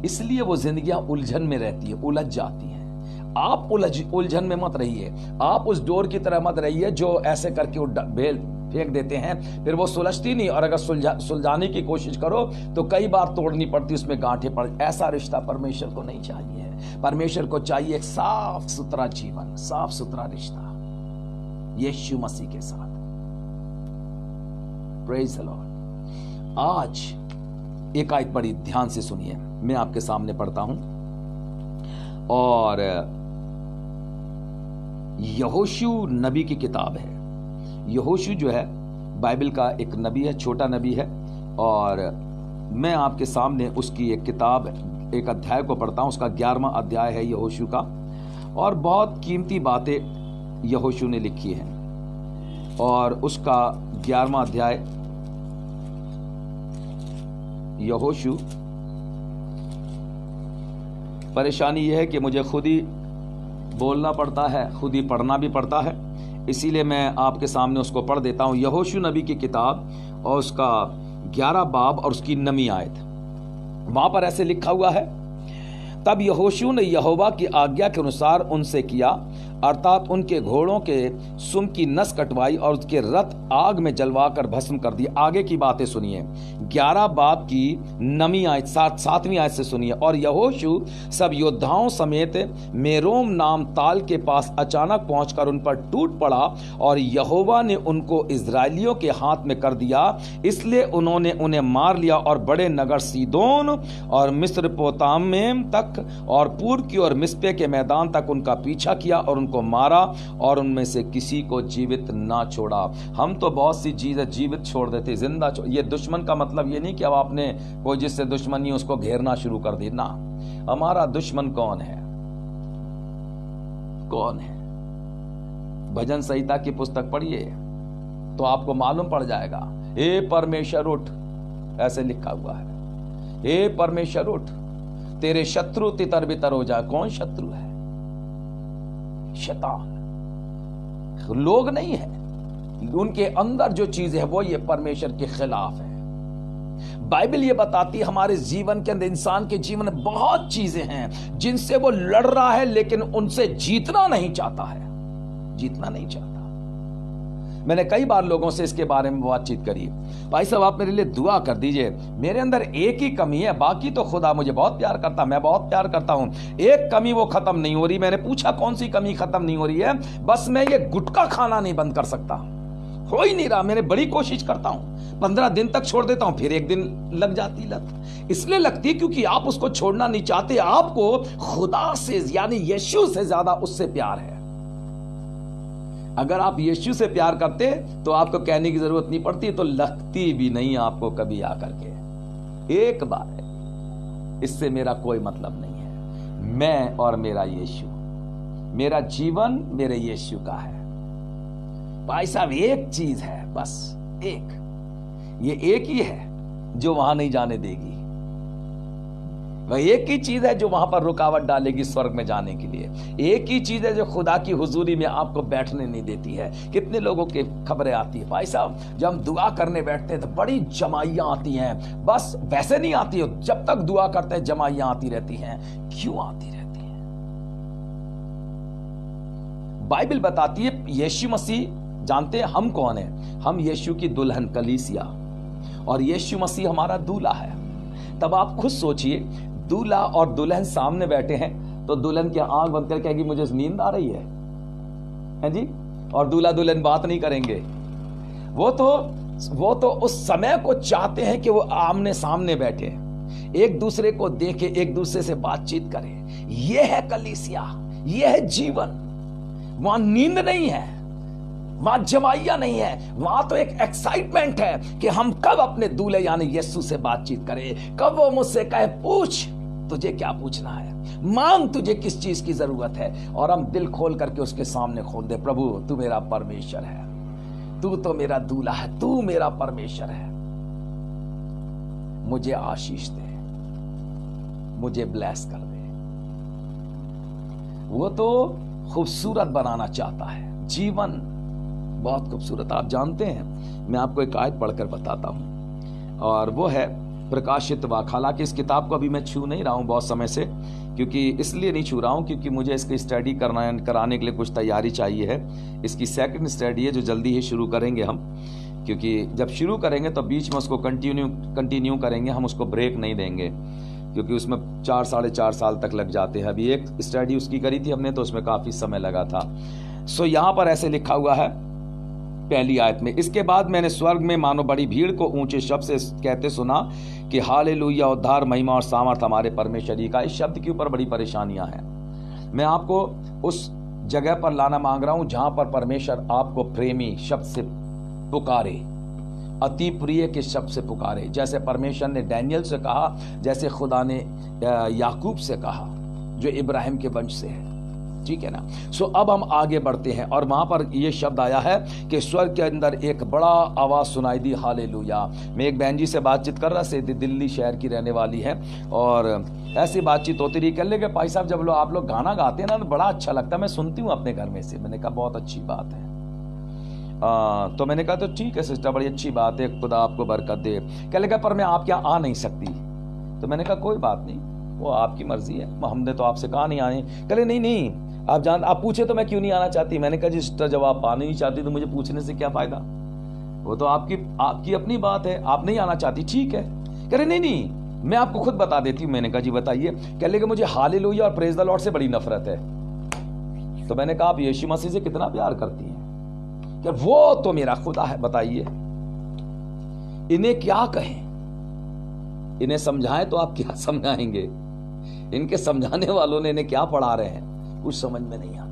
इसलिए वो जिंदगियां उलझन में रहती है, उलझ जाती हैं। आप उलझन में मत रहिए, आप उस डोर की तरह मत रहिए जो ऐसे करके बेल फेंक देते हैं, फिर वो सुलझती नहीं। और अगर सुलझाने की कोशिश करो तो कई बार तोड़नी पड़ती, उसमें गांठें पड़। ऐसा रिश्ता परमेश्वर को नहीं चाहिए। परमेश्वर को चाहिए एक साफ सुथरा जीवन, साफ सुथरा रिश्ता यीशु मसीह के साथ। Praise the Lord. आज एक आयत बड़ी ध्यान से सुनिए, मैं आपके सामने पढ़ता हूं। और यहोशू नबी की किताब है। यहोशू जो है बाइबल का एक नबी है, छोटा नबी है। और मैं आपके सामने उसकी एक किताब, एक अध्याय को पढ़ता हूं। उसका 11वां अध्याय है यहोशू का, और बहुत कीमती बातें यहोशू ने लिखी हैं। और उसका 11वां अध्याय यहोशू। परेशानी यह है कि मुझे खुद ही बोलना पड़ता है, खुद ही पढ़ना भी पड़ता है, इसीलिए मैं आपके सामने उसको पढ़ देता हूं। यहोशू नबी की किताब और उसका 11 बाब और उसकी 9वीं आयत। वहां पर ऐसे लिखा हुआ है, तब यहोशू ने यहोवा की आज्ञा के अनुसार उनसे किया, अर्थात उनके घोड़ों के सुम की नस कटवाई और उसके रथ आग में जलवाकर भस्म कर दिए। आगे की बातें सुनिए, 11 बाब की 9वीं आयत 7वीं आयत से सुनिए। और यहोशू सब योद्धाओं समेत मेरोम नाम ताल के पास अचानक पहुंचकर उन पर टूट पड़ा और यहोवा ने उनको इजराइलियों के हाथ में कर दिया, इसलिए उन्होंने उन्हें मार लिया और बड़े नगर सीदोन और मिस्रपोतामिम तक और पूर्व की ओर मिस्पे के मैदान तक उनका पीछा किया और उनको मारा और उनमें से किसी को जीवित ना छोड़ा। हम तो बहुत सी चीजें जीवित छोड़ देते, जिंदा ये दुश्मन का मतलब ये नहीं कि अब आपने कोई जिससे दुश्मनी उसको घेरना शुरू कर दी ना। हमारा दुश्मन कौन है? कौन है? भजन संहिता की पुस्तक पढ़िए तो आपको मालूम पड़ जाएगा। हे परमेश्वर उठ, ऐसे लिखा हुआ है, हे परमेश्वर उठ, तेरे शत्रु तितर बितर हो जाए। कौन शत्रु है? शैतान। लोग नहीं है, उनके अंदर जो चीज है वो ये परमेश्वर के खिलाफ है। बाइबल ये बताती है हमारे जीवन के अंदर, इंसान के जीवन में बहुत चीजें हैं जिनसे वो लड़ रहा है, लेकिन उनसे जीतना नहीं चाहता है, जीतना नहीं चाहता। मैंने कई बार लोगों से इसके बारे में बातचीत करी, भाई साहब आप मेरे लिए दुआ कर दीजिए, मेरे अंदर एक ही कमी है, बाकी तो खुदा मुझे बहुत प्यार करता, मैं बहुत प्यार करता हूं, एक कमी वो खत्म नहीं हो रही। मैंने पूछा कौन सी कमी खत्म नहीं हो रही है? बस मैं ये गुटखा खाना नहीं बंद कर सकता, हो ही नहीं रहा। मैंने बड़ी कोशिश करता हूं, 15 दिन तक छोड़ देता हूं, फिर एक दिन लग जाती लत। इसलिए लगती है क्योंकि आप उसको छोड़ना नहीं चाहते, आपको खुदा से यानी यीशु से ज्यादा उससे प्यार है। अगर आप यीशु से प्यार करते तो आपको कहने की जरूरत नहीं पड़ती, तो लगती भी नहीं आपको कभी आकर के। एक बार है, इससे मेरा कोई मतलब नहीं है, मैं और मेरा यीशु, मेरा जीवन मेरे यीशु का है। भाई साहब एक चीज है, बस एक, ये एक ही है जो वहां नहीं जाने देगी। वह एक ही चीज है जो वहां पर रुकावट डालेगी स्वर्ग में जाने के लिए। एक ही चीज है जो खुदा की हुजूरी में आपको बैठने नहीं देती है। कितने लोगों की खबरें आती है, भाई साहब जब हम दुआ करने बैठते हैं तो बड़ी जमाइयां आती हैं, बस वैसे नहीं आती है, जब तक दुआ करते हैं जमाइयां आती रहती हैं। क्यों आती रहती हैं? बाइबल बताती है यीशु मसीह, जानते हैं हम कौन है? हम यीशु की दुल्हन कलीसिया, और यीशु मसीह हमारा दूल्हा है। तब आप खुद सोचिए, दूल्हा और दुल्हन सामने बैठे हैं तो दुल्हन की आंख बंद करके कहेगी मुझे नींद आ रही है जी, और दूल्हा दुल्हन बात नहीं करेंगे। वो तो उस समय को चाहते हैं कि वो आमने सामने बैठे, एक दूसरे को देखे, एक दूसरे से बातचीत करें। ये है कलीसिया, ये है जीवन। वहां नींद नहीं है, वहां जमाइया नहीं है, वहां तो एक एक्साइटमेंट है कि हम कब अपने दूल्हे यानी यीशु से बातचीत करें, कब वो मुझसे कहे पूछ तुझे क्या पूछना है, मांग तुझे किस चीज की जरूरत है, और हम दिल खोल करके उसके सामने खोल दे, प्रभु तू मेरा परमेश्वर है, तू तो मेरा दूल्हा है, तू मेरा परमेश्वर है, मुझे आशीष दे, मुझे ब्लेस कर दे। वो तो खूबसूरत बनाना चाहता है, जीवन बहुत खूबसूरत। आप जानते हैं, मैं आपको एक आयत पढ़कर बताता हूं, और वो है प्रकाशित वाक्य। हालांकि इस किताब को अभी मैं छू नहीं रहा हूं बहुत समय से, क्योंकि इसलिए नहीं छू रहा हूं क्योंकि मुझे इसकी स्टडी कराने के लिए कुछ तैयारी चाहिए है। इसकी सेकंड स्टडी है जो जल्दी ही शुरू करेंगे हम, क्योंकि जब शुरू करेंगे तो बीच में उसको कंटिन्यू करेंगे, हम उसको ब्रेक नहीं देंगे, क्योंकि उसमें 4 साढ़े 4 साल तक लग जाते हैं। अभी एक स्टडी उसकी करी थी हमने, तो उसमें काफी समय लगा था। सो यहां पर ऐसे लिखा हुआ है पहली आयत में, इसके बाद मैंने स्वर्ग में मानो बड़ी भीड़ को ऊंचे शब्द से कहते सुना कि हालेलुया, उद्धार, महिमा और सामर्थ हमारे परमेश्वर ही का। इस शब्द के ऊपर बड़ी परेशानियां हैं। मैं आपको उस जगह पर लाना मांग रहा हूं जहां पर परमेश्वर आपको प्रेमी शब्द से पुकारे, अति प्रिय के शब्द से पुकारे, जैसे परमेश्वर ने डैनियल से कहा, जैसे खुदा ने याकूब से कहा जो इब्राहिम के वंश से है। ठीक है ना। सो अब हम आगे बढ़ते हैं, और वहां पर यह शब्द आया है कि स्वर्ग के अंदर एक बड़ा आवाज सुनाई दी, हालेलुया। मैं एक बहन जी से बातचीत कर रहा, से दिल्ली शहर की रहने वाली है, और ऐसी बातचीत होती रही। कह लेके भाई साहब जब आप लोग गाना गाते हैं ना तो बड़ा अच्छा लगता है, मैं सुनती हूँ अपने घर में से। मैंने कहा बहुत अच्छी बात है। तो मैंने कहा तो ठीक है सिस्टर, बड़ी अच्छी बात है, खुदा आपको बरकत दे। कह लेगा पर मैं आपके यहाँ आ नहीं सकती। तो मैंने कहा कोई बात नहीं, वो आपकी मर्जी है, हमने तो आपसे कहा नहीं आए। कहे नहीं, आप पूछे तो मैं क्यों नहीं आना चाहती। मैंने कहा जी सिस्टर, जब आप आने नहीं चाहती तो मुझे पूछने से क्या फायदा, वो तो आपकी अपनी बात है, आप नहीं आना चाहती, ठीक है। कह रहे नहीं मैं आपको खुद बता देती हूँ। मैंने कहा जी बताइए। कह लेगा मुझे हालेलुया और प्रेज द लॉर्ड से बड़ी नफरत है। तो मैंने कहा आप यीशु मसीह से कितना प्यार करती हैं? क्या वो तो मेरा खुदा है, बताइए इन्हें क्या कहें, इन्हें समझाएं तो आप क्या समझाएंगे? इनके समझाने वालों ने इन्हें क्या पढ़ा रहे हैं, कुछ समझ में नहीं आता।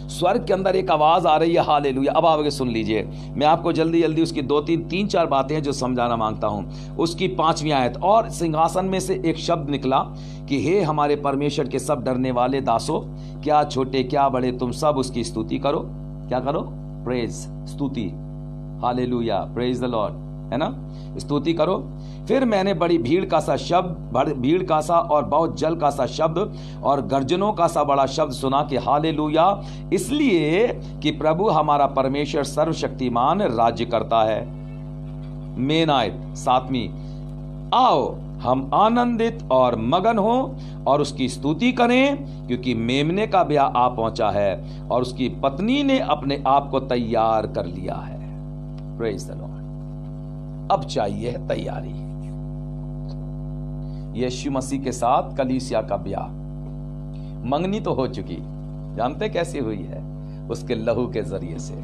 स्वर्ग के अंदर एक आवाज आ रही है हालेलुया। अब आगे सुन लीजिए, मैं आपको जल्दी जल्दी उसकी तीन चार बातें हैं जो समझाना मांगता हूं। उसकी 5वीं आयत, और सिंहासन में से एक शब्द निकला कि हे हमारे परमेश्वर के सब डरने वाले दासों, क्या छोटे क्या बड़े, तुम सब उसकी स्तुति करो। क्या करो? प्रेज, स्तुति, हालेलुया, प्रेज द लॉर्ड, है ना, स्तुति करो। फिर मैंने बड़ी भीड़ का सा और बहुत जल का सा शब्द और गर्जनों का सा बड़ा शब्द सुना कि हालेलुया, इसलिए कि प्रभु हमारा परमेश्वर सर्वशक्तिमान राज्य करता है। मेन आयत 7वीं, आओ हम आनंदित और मगन हो और उसकी स्तुति करें, क्योंकि मेमने का ब्याह आ पहुंचा है और उसकी पत्नी ने अपने आप को तैयार कर लिया है। Praise the Lord. अब चाहिए है तैयारी। यीशु मसीह के साथ कलीसिया का ब्याह, मंगनी तो हो चुकी, जानते कैसे हुई है? उसके लहू के जरिए से।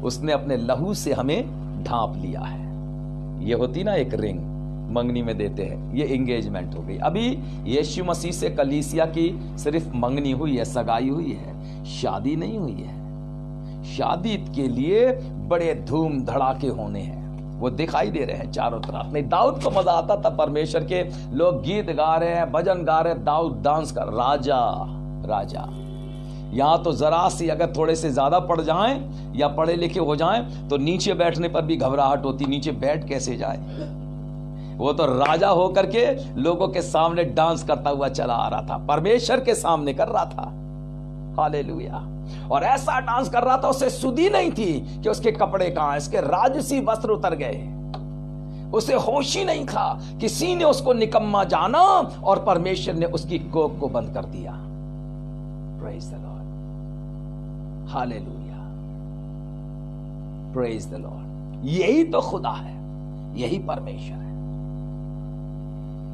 उसने अपने लहू से हमें ढांप लिया है। ये होती ना एक रिंग, मंगनी में देते हैं, ये एंगेजमेंट हो गई। अभी यीशु मसीह से कलीसिया की सिर्फ मंगनी हुई है, सगाई हुई है, शादी नहीं हुई है। शादी के लिए बड़े धूम धड़ाके होने हैं, वो दिखाई दे रहे हैं चारों तरफ। नहीं, दाऊद को मजा आता था, परमेश्वर के लोग गीत गा रहे हैं, भजन गा रहे हैं, दाऊद डांस कर, राजा राजा। यहां तो जरा सी अगर थोड़े से ज्यादा पढ़ जाएं या पढ़े लिखे हो जाएं तो नीचे बैठने पर भी घबराहट होती, नीचे बैठ कैसे जाए। वो तो राजा होकर के लोगों के सामने डांस करता हुआ चला आ रहा था, परमेश्वर के सामने कर रहा था, हालेलुया। और ऐसा डांस कर रहा था, उसे सुधी नहीं थी कि उसके कपड़े कहां, इसके राजसी वस्त्र उतर गए। उसे होश ही नहीं था, किसी ने उसको निकम्मा जाना और परमेश्वर ने उसकी कोख को बंद कर दिया। Praise the Lord, hallelujah, praise the Lord. यही तो खुदा है, यही परमेश्वर है।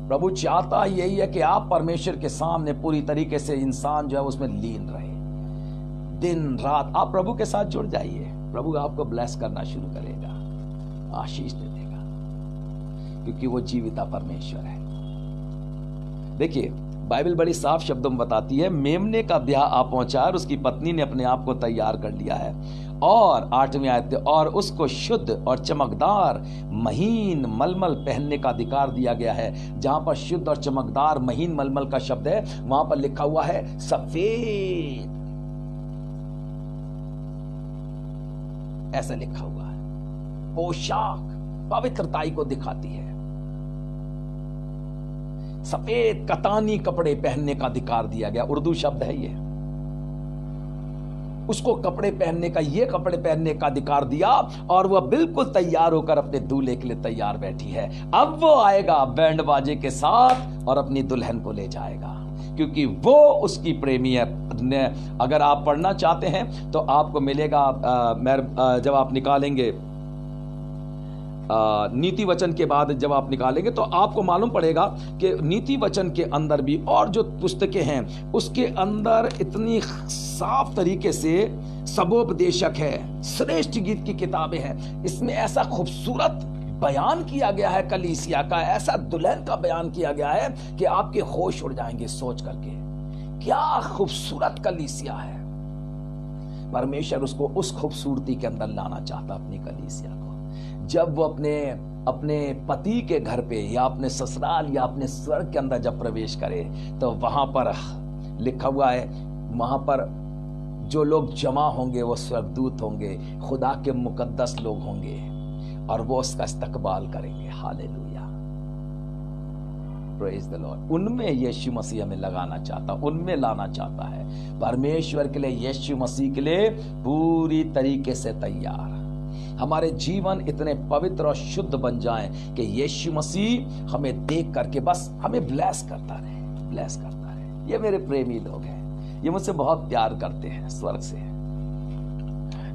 प्रभु चाहता यही है कि आप परमेश्वर के सामने पूरी तरीके से इंसान जो है उसमें लीन रहे, दिन रात। आप प्रभु के साथ जुड़ जाइए, प्रभु आपको ब्लेस करना शुरू करेगा, आशीष दे देगा, क्योंकि वो जीविता परमेश्वर है। देखिए बाइबल बड़ी साफ शब्दों में बताती है, मेमने का ब्याह आ पहुंचा और उसकी पत्नी ने अपने आप को तैयार कर लिया है। और 8वीं आयत, और उसको शुद्ध और चमकदार महीन मलमल पहनने का अधिकार दिया गया है। जहां पर शुद्ध और चमकदार महीन मलमल का शब्द है, वहां पर लिखा हुआ है सफेद, ऐसा लिखा हुआ है। पोशाक पवित्रताई को दिखाती है। सफेद कतानी कपड़े पहनने का अधिकार दिया गया, उर्दू शब्द है ये। उसको कपड़े पहनने का, ये कपड़े पहनने का अधिकार दिया और वह बिल्कुल तैयार होकर अपने दूल्हे के लिए तैयार बैठी है। अब वो आएगा बैंड बाजे के साथ और अपनी दुल्हन को ले जाएगा, क्योंकि वो उसकी प्रेमी है। अगर आप पढ़ना चाहते हैं तो आपको मिलेगा, जब आप निकालेंगे नीति वचन के बाद जब आप निकालेंगे तो आपको मालूम पड़ेगा कि नीति वचन के अंदर भी और जो पुस्तकें हैं उसके अंदर इतनी साफ तरीके से सबोपदेशक है, श्रेष्ठ गीत की किताबें हैं। इसमें ऐसा खूबसूरत बयान किया गया है कलीसिया का, ऐसा दुल्हन का बयान किया गया है कि आपके होश उड़ जाएंगे सोच करके। क्या खूबसूरत कलीसिया है। परमेश्वर उसको उस खूबसूरती के अंदर लाना चाहता अपनी कलीसिया को। जब वो अपने पति के घर पे या अपने ससुराल या अपने स्वर्ग के अंदर जब प्रवेश करे तो वहां पर लिखा हुआ है, वहां पर जो लोग जमा होंगे वो स्वर्गदूत होंगे, खुदा के मुकद्दस लोग होंगे और वो उसका इस्तकबाल करेंगे। Hallelujah, praise the Lord. उनमें यीशु मसीह हमें लगाना चाहता, उनमें लाना चाहता है। परमेश्वर के लिए, यीशु मसीह के लिए पूरी तरीके से तैयार। हमारे जीवन इतने पवित्र और शुद्ध बन जाएं कि यीशु मसीह हमें देख करके बस हमें ब्लेस करता रहे, ब्लेस करता रहे। ये मेरे प्रेमी लोग हैं, ये मुझसे बहुत प्यार करते हैं स्वर्ग से।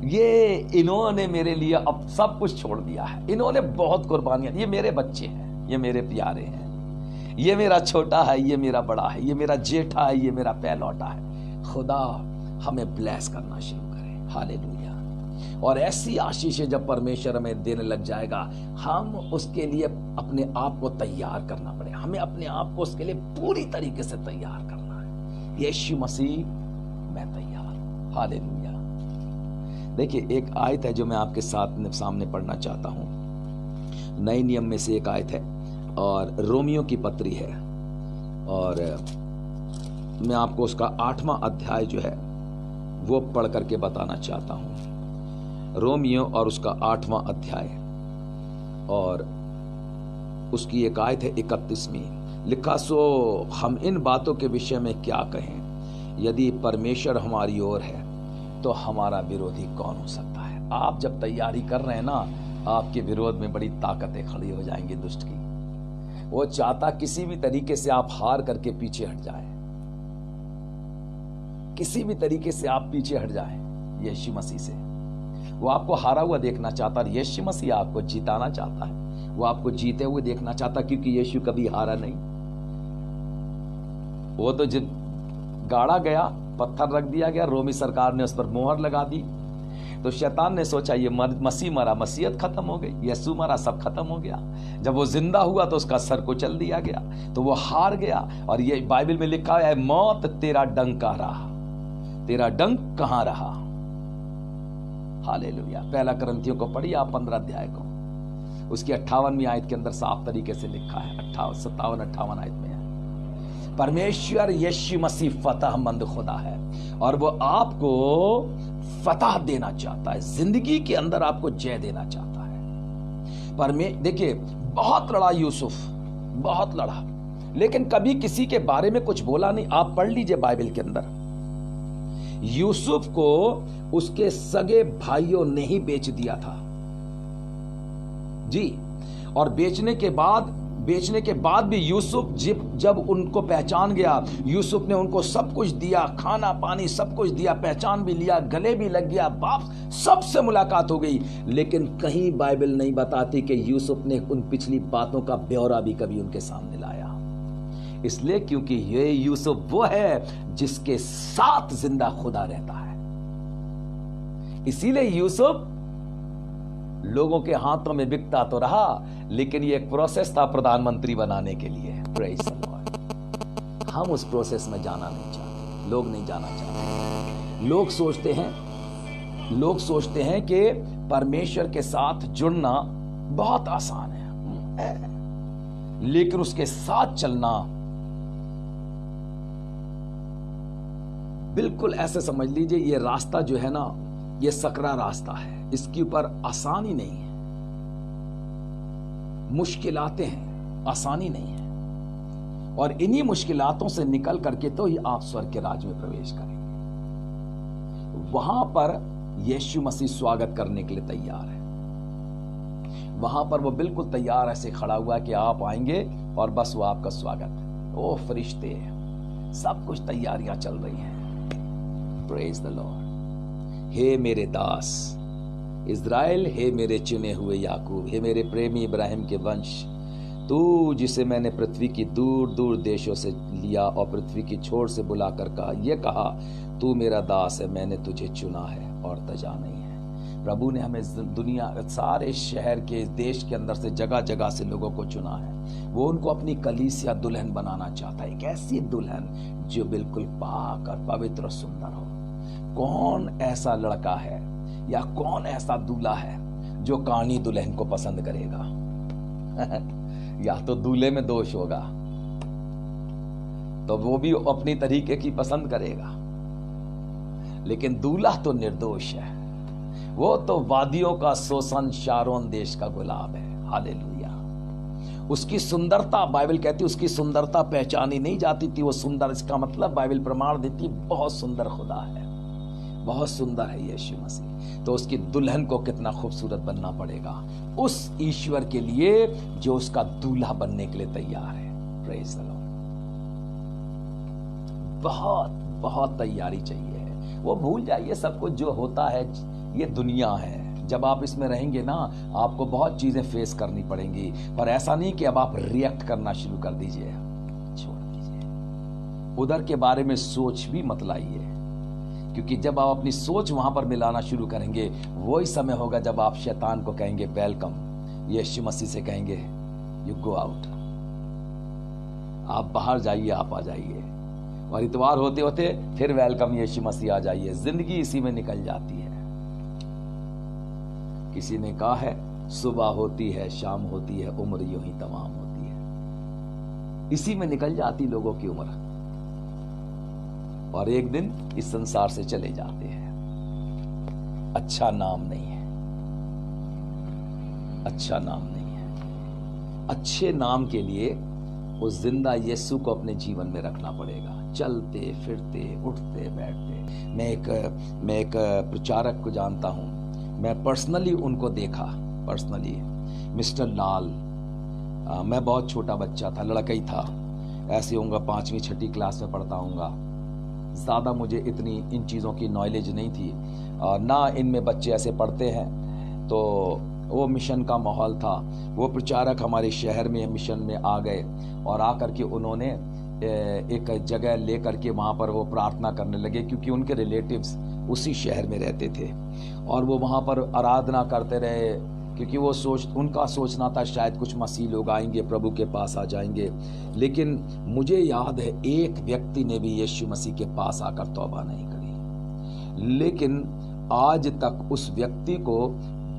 ये इन्होंने मेरे लिए अब सब कुछ छोड़ दिया है, इन्होंने बहुत कुर्बानियां, ये मेरे बच्चे हैं, ये मेरे प्यारे हैं, ये मेरा छोटा है, ये मेरा बड़ा है, ये मेरा जेठा है, ये मेरा पहलौटा है। खुदा हमें ब्लेस करना शुरू करे। हालेलुया। और ऐसी आशीषें जब परमेश्वर हमें देने लग जाएगा, हम उसके लिए अपने आप को तैयार करना पड़े, हमें अपने आप को उसके लिए पूरी तरीके से तैयार करना है। यीशु मसीह मैं तैयार हूं। हालेलुया। देखिए एक आयत है जो मैं आपके सामने पढ़ना चाहता हूं। नए नियम में से एक आयत है और रोमियो की पत्री है, और मैं आपको उसका 8वां अध्याय जो है वो पढ़ करके बताना चाहता हूं। रोमियो और उसका 8वां अध्याय और उसकी एक आयत है 31वीं। लिखा, सो हम इन बातों के विषय में क्या कहें? यदि परमेश्वर हमारी ओर है तो हमारा विरोधी कौन हो सकता है? आप जब तैयारी कर रहे हैं ना, आपके विरोध में बड़ी ताकतें खड़ी हो जाएंगी दुष्ट की। वो चाहता किसी भी तरीके से आप हार करके पीछे हट जाएं, किसी भी तरीके से आप पीछे हट जाएं यीशु मसीह से। वो आपको हारा हुआ देखना चाहता है, यीशु मसीह आपको जिताना चाहता है, वो आपको जीते हुए देखना चाहता, क्योंकि यीशु कभी हारा नहीं। वो तो गाड़ा गया, पत्थर रख दिया गया, रोमी सरकार ने उस पर मोहर लगा दी, तो शैतान ने सोचा ये मसीह मरा, मसीहत खत्म हो गई, यीशु मरा, सब खत्म हो गया। जब वो जिंदा हुआ तो उसका सर को चल दिया गया, तो वो हार गया। और ये बाइबल में लिखा है, मौत तेरा डंक कहाँ रहा, तेरा डंक कहाँ रहा। हालेलुया। पहला करंथियों को पढ़िए आप 15 अध्याय को, उसकी 58वीं आयत के अंदर साफ तरीके से लिखा है, 57-58 आयत में है, परमेश्वर यीशु मसीह फतहमंद खुदा है और वो आपको फतह देना चाहता है, जिंदगी के अंदर आपको जय देना चाहता है। देखिए बहुत लड़ा यूसुफ, बहुत लड़ा, लेकिन कभी किसी के बारे में कुछ बोला नहीं। आप पढ़ लीजिए बाइबल के अंदर, यूसुफ को उसके सगे भाइयों ने ही बेच दिया था जी। और बेचने के बाद भी यूसुफ जब उनको पहचान गया, यूसुफ ने उनको सब कुछ दिया, खाना पानी सब कुछ दिया, पहचान भी लिया, गले भी लग गया, बाप सबसे मुलाकात हो गई। लेकिन कहीं बाइबल नहीं बताती कि यूसुफ ने उन पिछली बातों का ब्यौरा भी कभी उनके सामने लाया। इसलिए क्योंकि ये यूसुफ वो है जिसके साथ जिंदा खुदा रहता है। इसीलिए यूसुफ लोगों के हाथों में बिकता तो रहा, लेकिन ये एक प्रोसेस था प्रधानमंत्री बनाने के लिए। Praise the Lord. हम उस प्रोसेस में जाना नहीं चाहते, लोग नहीं जाना चाहते। लोग सोचते हैं कि परमेश्वर के साथ जुड़ना बहुत आसान है, लेकिन उसके साथ चलना बिल्कुल ऐसे समझ लीजिए, ये रास्ता जो है ना, ये सकरा रास्ता है, इसके ऊपर आसानी नहीं है, मुश्किलातें हैं, आसानी नहीं है। और इन्हीं मुश्किलातों से निकल करके तो ही आप स्वर्ग के राज्य में प्रवेश करेंगे। वहां पर यीशु मसीह स्वागत करने के लिए तैयार है। वहां पर वो बिल्कुल तैयार ऐसे खड़ा हुआ कि आप आएंगे और बस वो आपका स्वागत। ओ फरिश्ते, सब कुछ तैयारियां चल रही हैं। Praise the Lord. हे मेरे दास इज़राइल, हे मेरे चुने हुए याकूब, हे मेरे प्रेमी इब्राहिम के वंश, तू जिसे मैंने पृथ्वी की दूर दूर देशों से लिया और पृथ्वी की छोर से बुलाकर कहा तू मेरा दास है, मैंने तुझे चुना है और तजा नहीं है। प्रभु ने हमें दुनिया सारे शहर के देश के अंदर से जगह जगह से लोगों को चुना है। वो उनको अपनी कलीसिया दुल्हन बनाना चाहता है, एक ऐसी दुल्हन जो बिल्कुल पाक और पवित्र और सुंदर हो। कौन ऐसा लड़का है या कौन ऐसा दूल्हा है जो कानी दुल्हन को पसंद करेगा? या तो दूल्हे में दोष होगा, तो वो भी अपनी तरीके की पसंद करेगा, लेकिन दूल्हा तो निर्दोष है। वो तो वादियों का सोसन शारोन देश का गुलाब है। हालेलुया। उसकी सुंदरता, बाइबल कहती है उसकी सुंदरता पहचानी नहीं जाती थी। वो सुंदर, इसका मतलब बाइबल प्रमाण देती बहुत सुंदर खुदा है, बहुत सुंदर है यीशु मसीह। तो उसकी दुल्हन को कितना खूबसूरत बनना पड़ेगा उस ईश्वर के लिए जो उसका दूल्हा बनने के लिए तैयार है। Praise the Lord. बहुत बहुत तैयारी चाहिए है। वो भूल जाइए सब कुछ जो होता है, ये दुनिया है। जब आप इसमें रहेंगे ना, आपको बहुत चीजें फेस करनी पड़ेंगी, पर ऐसा नहीं कि अब आप रिएक्ट करना शुरू कर दीजिए, छोड़ दीजिए। उधर के बारे में सोच भी मत लाइए, क्योंकि जब आप अपनी सोच वहां पर मिलाना शुरू करेंगे, वही समय होगा जब आप शैतान को कहेंगे वेलकम। यीशु मसीह से कहेंगे यू गो आउट, आप बाहर जाइए, आप आ जाइए। और इतवार होते होते फिर वेलकम यीशु मसीह आ जाइए। जिंदगी इसी में निकल जाती है। किसी ने कहा है सुबह होती है, शाम होती है, उम्र यूं ही तमाम होती है। इसी में निकल जाती लोगों की उम्र, और एक दिन इस संसार से चले जाते हैं। अच्छा नाम नहीं है, अच्छा नाम नहीं है। अच्छे नाम के लिए उस जिंदा यीशु को अपने जीवन में रखना पड़ेगा। चलते फिरते उठते बैठते। मैं एक प्रचारक को जानता हूं, मैं पर्सनली उनको देखा, पर्सनली मिस्टर लाल। मैं बहुत छोटा बच्चा था, लड़का ही था, ऐसे होऊंगा 5वीं 6ठी क्लास में पढ़ता हूँगा। ज़्यादा मुझे इतनी इन चीज़ों की नॉलेज नहीं थी, और ना इनमें बच्चे ऐसे पढ़ते हैं। तो वो मिशन का माहौल था। वो प्रचारक हमारे शहर में मिशन में आ गए, और आकर के उन्होंने एक जगह ले करके वहाँ पर वो प्रार्थना करने लगे, क्योंकि उनके रिलेटिव्स उसी शहर में रहते थे, और वो वहाँ पर आराधना करते रहे, क्योंकि वो उनका सोचना था शायद कुछ मसीह लोग आएंगे, प्रभु के पास आ जाएंगे। लेकिन मुझे याद है एक व्यक्ति ने भी यीशु मसीह के पास आकर तौबा नहीं करी। लेकिन आज तक उस व्यक्ति को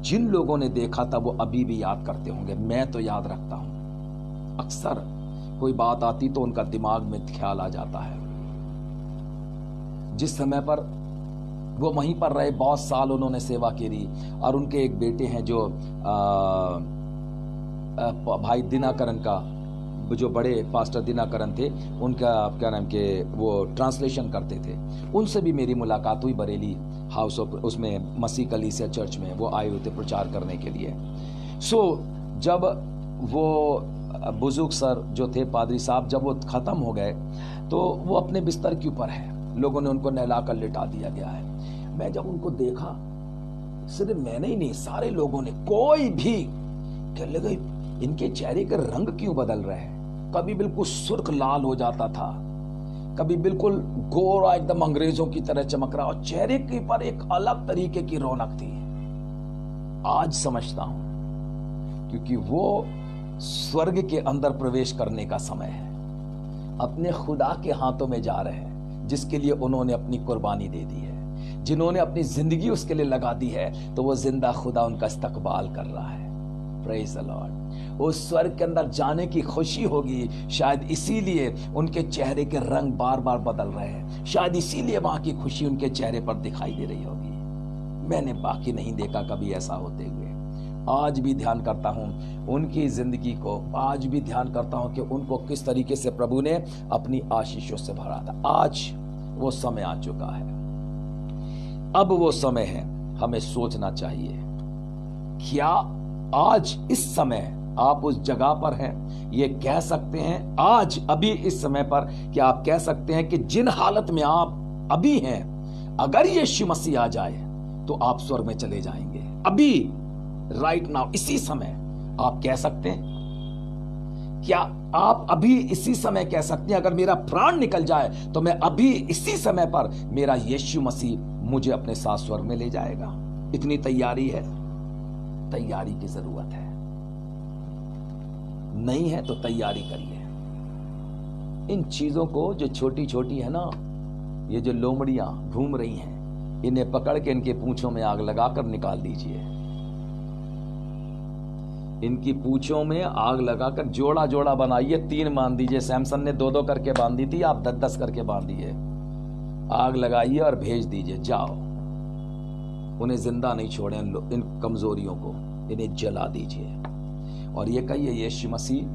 जिन लोगों ने देखा था वो अभी भी याद करते होंगे। मैं तो याद रखता हूं, अक्सर कोई बात आती तो उनका दिमाग में ख्याल आ जाता है। जिस समय पर वो वहीं पर रहे, बहुत साल उन्होंने सेवा करी, और उनके एक बेटे हैं जो भाई दिनाकरन का, जो बड़े पास्टर दिनाकरन थे, उनका क्या नाम के वो ट्रांसलेशन करते थे। उनसे भी मेरी मुलाकात हुई बरेली हाउस ऑफ, उसमें मसीह कलीसिया चर्च में वो आए हुए थे प्रचार करने के लिए। जब वो बुजुर्ग सर जो थे, पादरी साहब, जब वो खत्म हो गए तो वो अपने बिस्तर के ऊपर है, लोगों ने उनको नहला कर लिटा दिया गया है। मैं जब उनको देखा, सिर्फ मैंने ही नहीं, सारे लोगों ने, कोई भी कहने लगे इनके चेहरे के रंग क्यों बदल रहे हैं। कभी बिल्कुल सुर्ख लाल हो जाता था, कभी बिल्कुल गोरा एकदम अंग्रेजों की तरह चमक रहा, और चेहरे के ऊपर एक अलग तरीके की रौनक थी। आज समझता हूं, क्योंकि वो स्वर्ग के अंदर प्रवेश करने का समय है। अपने खुदा के हाथों में जा रहे हैं, जिसके लिए उन्होंने अपनी कुर्बानी दे दी है, जिन्होंने अपनी जिंदगी उसके लिए लगा दी है, तो वो जिंदा खुदा उनका इस्तकबाल कर रहा है। Praise the Lord. उस स्वर्ग के अंदर जाने की खुशी होगी, शायद इसीलिए उनके चेहरे के रंग बार बार बदल रहे हैं, शायद इसीलिए वहां की खुशी उनके चेहरे पर दिखाई दे रही होगी। मैंने बाकी नहीं देखा कभी ऐसा होते हुए। आज भी ध्यान करता हूं उनकी जिंदगी को, आज भी ध्यान करता हूं कि उनको किस तरीके से प्रभु ने अपनी आशीषों से भरा था। आज वो समय आ चुका है, अब वो समय है, हमें सोचना चाहिए, क्या आज इस समय आप उस जगह पर हैं? ये कह सकते हैं आज अभी इस समय पर, क्या आप कह सकते हैं कि जिन हालत में आप अभी हैं, अगर यीशु मसीह आ जाए तो आप स्वर्ग में चले जाएंगे? अभी राइट नाउ, इसी समय आप कह सकते हैं? क्या आप अभी इसी समय कह सकते हैं अगर मेरा प्राण निकल जाए तो मैं अभी इसी समय पर मेरा यीशु मसीह मुझे अपने साथ स्वर्ग में ले जाएगा? इतनी तैयारी है, तैयारी की जरूरत है। नहीं है तो तैयारी करिए। इन चीजों को जो छोटी छोटी है ना, ये जो लोमड़ियां घूम रही हैं, इन्हें पकड़ के इनके पूंछों में आग लगाकर निकाल दीजिए। इनकी पूंछों में आग लगाकर जोड़ा जोड़ा बनाइए, 3 बांध दीजिए। सैमसन ने 2-2 करके बांधी थी, आप 10-10 करके बांधिए। आग लगाइए और भेज दीजिए, जाओ। उन्हें जिंदा नहीं छोड़े, इन कमजोरियों को, इन्हें जला दीजिए। और ये कहिए, यीशु मसीह,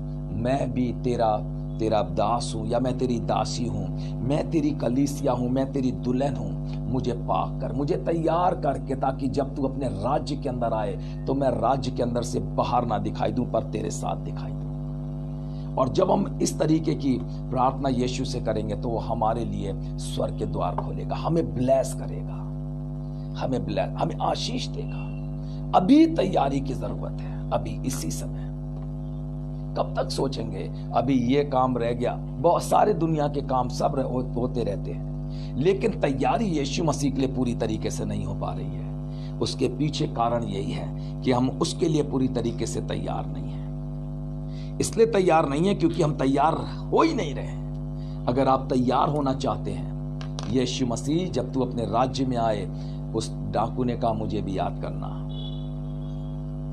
मैं भी तेरा दास हूं, या मैं तेरी दासी हूं, मैं तेरी कलीसिया हूं, मैं तेरी दुल्हन हूं। मुझे पाक कर, मुझे तैयार करके, ताकि जब तू अपने राज्य के अंदर आए तो मैं राज्य के अंदर से बाहर ना दिखाई दूं, पर तेरे साथ दिखाई दूं। और जब हम इस तरीके की प्रार्थना यीशु से करेंगे तो वो हमारे लिए स्वर्ग के द्वार खोलेगा, हमें ब्लेस करेगा, हमें आशीष देगा। अभी तैयारी की जरूरत है, अभी इसी समय। कब तक सोचेंगे अभी ये काम रह गया? बहुत सारे दुनिया के काम सब होते रहते हैं, लेकिन तैयारी यीशु मसीह के लिए पूरी तरीके से नहीं हो पा रही है। उसके पीछे कारण यही है कि हम उसके लिए पूरी तरीके से तैयार नहीं है। इसलिए तैयार नहीं है क्योंकि हम तैयार हो ही नहीं रहे। अगर आप तैयार होना चाहते हैं, यीशु मसीह जब तू अपने राज्य में आए, उस डाकू ने कहा मुझे भी याद करना।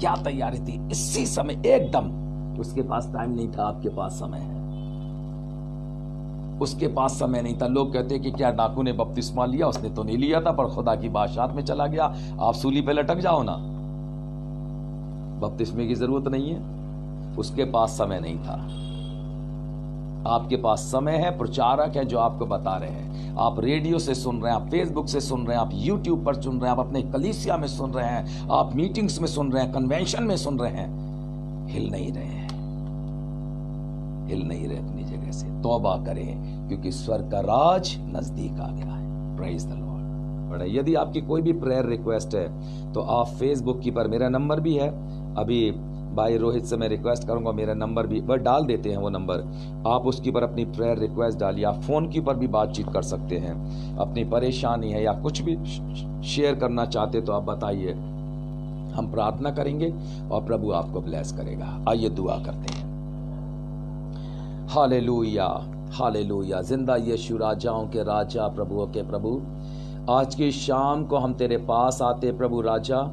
क्या तैयारी थी? इसी समय एकदम। उसके पास टाइम नहीं था, आपके पास समय है। उसके पास समय नहीं था। लोग कहते कि क्या डाकू ने बपतिस्मा लिया? उसने तो नहीं लिया था, पर खुदा की बादशाहत में चला गया। आप सूली पे लटक जाओ ना, बपतिस्मे की जरूरत नहीं है। उसके पास समय नहीं था। आपके पास समय है। प्रचारक है जो आपको बता रहे हैं। आप रेडियो से सुन रहे हैं, आप फेसबुक से सुन रहे हैं, आप यूट्यूब पर सुन रहे हैं, आप अपने कलीसिया में सुन रहे हैं, आप मीटिंग्स में सुन रहे हैं, कन्वेंशन में सुन रहे हैं। हिल नहीं रहे हैं, हिल नहीं रहे अपनी जगह से। तौबा करें क्योंकि स्वर्ग का राज नजदीक आ गया है। Praise the Lord. यदि आपकी कोई भी प्रेयर रिक्वेस्ट है तो आप फेसबुक की पर, मेरा नंबर भी है, अभी भाई रोहित से मैं रिक्वेस्ट करूंगा, मेरा नंबर भी वह डाल देते हैं, वो नंबर आप उसकी पर अपनी प्रेयर रिक्वेस्ट डालिए। आप फोन की पर भी बातचीत कर सकते हैं। अपनी परेशानी है या कुछ भी शेयर करना चाहते तो आप बताइए, हम प्रार्थना करेंगे और प्रभु आपको ब्लेस करेगा। आइए दुआ करते हैं। Hallelujah, hallelujah. जिंदा यीशु, राजाओं के राजा, प्रभुओं के प्रभु, आज की शाम को हम तेरे पास आते प्रभु राजा,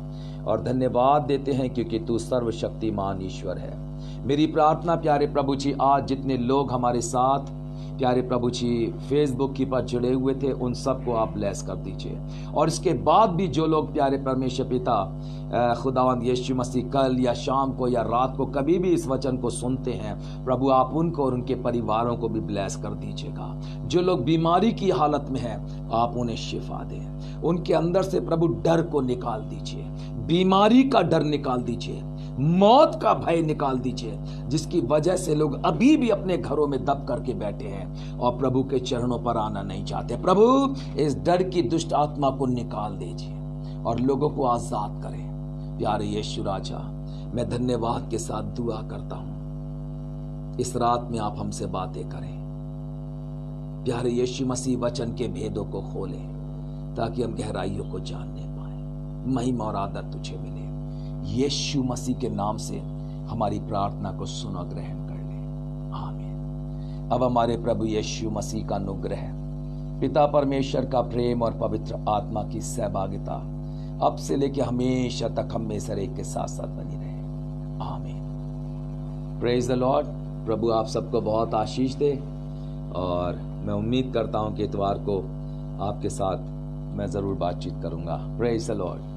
और धन्यवाद देते हैं क्योंकि तू सर्वशक्तिमान ईश्वर है। मेरी प्रार्थना प्यारे प्रभु जी, आज जितने लोग हमारे साथ प्यारे प्रभु जी फेसबुक की पर जुड़े हुए थे, उन सबको आप ब्लेस कर दीजिए। और इसके बाद भी जो लोग प्यारे परमेश्वर पिता खुदावंद यीशु मसीह कल या शाम को या रात को कभी भी इस वचन को सुनते हैं, प्रभु आप उनको और उनके परिवारों को भी ब्लेस कर दीजिएगा। जो लोग बीमारी की हालत में हैं, आप उन्हें शिफा दें। उनके अंदर से प्रभु डर को निकाल दीजिए, बीमारी का डर निकाल दीजिए, मौत का भय निकाल दीजिए, जिसकी वजह से लोग अभी भी अपने घरों में दब करके बैठे हैं और प्रभु के चरणों पर आना नहीं चाहते। प्रभु इस डर की दुष्ट आत्मा को निकाल दीजिए और लोगों को आजाद करें। प्यारे यीशु राजा, मैं धन्यवाद के साथ दुआ करता हूं, इस रात में आप हमसे बातें करें। प्यारे यीशु मसीह वचन के भेदों को खोलें ताकि हम गहराइयों को जानने पाए। महिमा और आदर तुझे मिले। यीशु मसीह के नाम से हमारी प्रार्थना को सुनो, ग्रहण कर ले। आमीन। अब हमारे प्रभु यीशु मसीह का अनुग्रह, पिता परमेश्वर का प्रेम और पवित्र आत्मा की सहभागिता अब से लेकर हमेशा तक हम में से एक के साथ साथ बनी रहे। आमीन। Praise the Lord. प्रभु आप सबको बहुत आशीष दे और मैं उम्मीद करता हूं कि इतवार को आपके साथ मैं जरूर बातचीत करूंगा। Praise the Lord.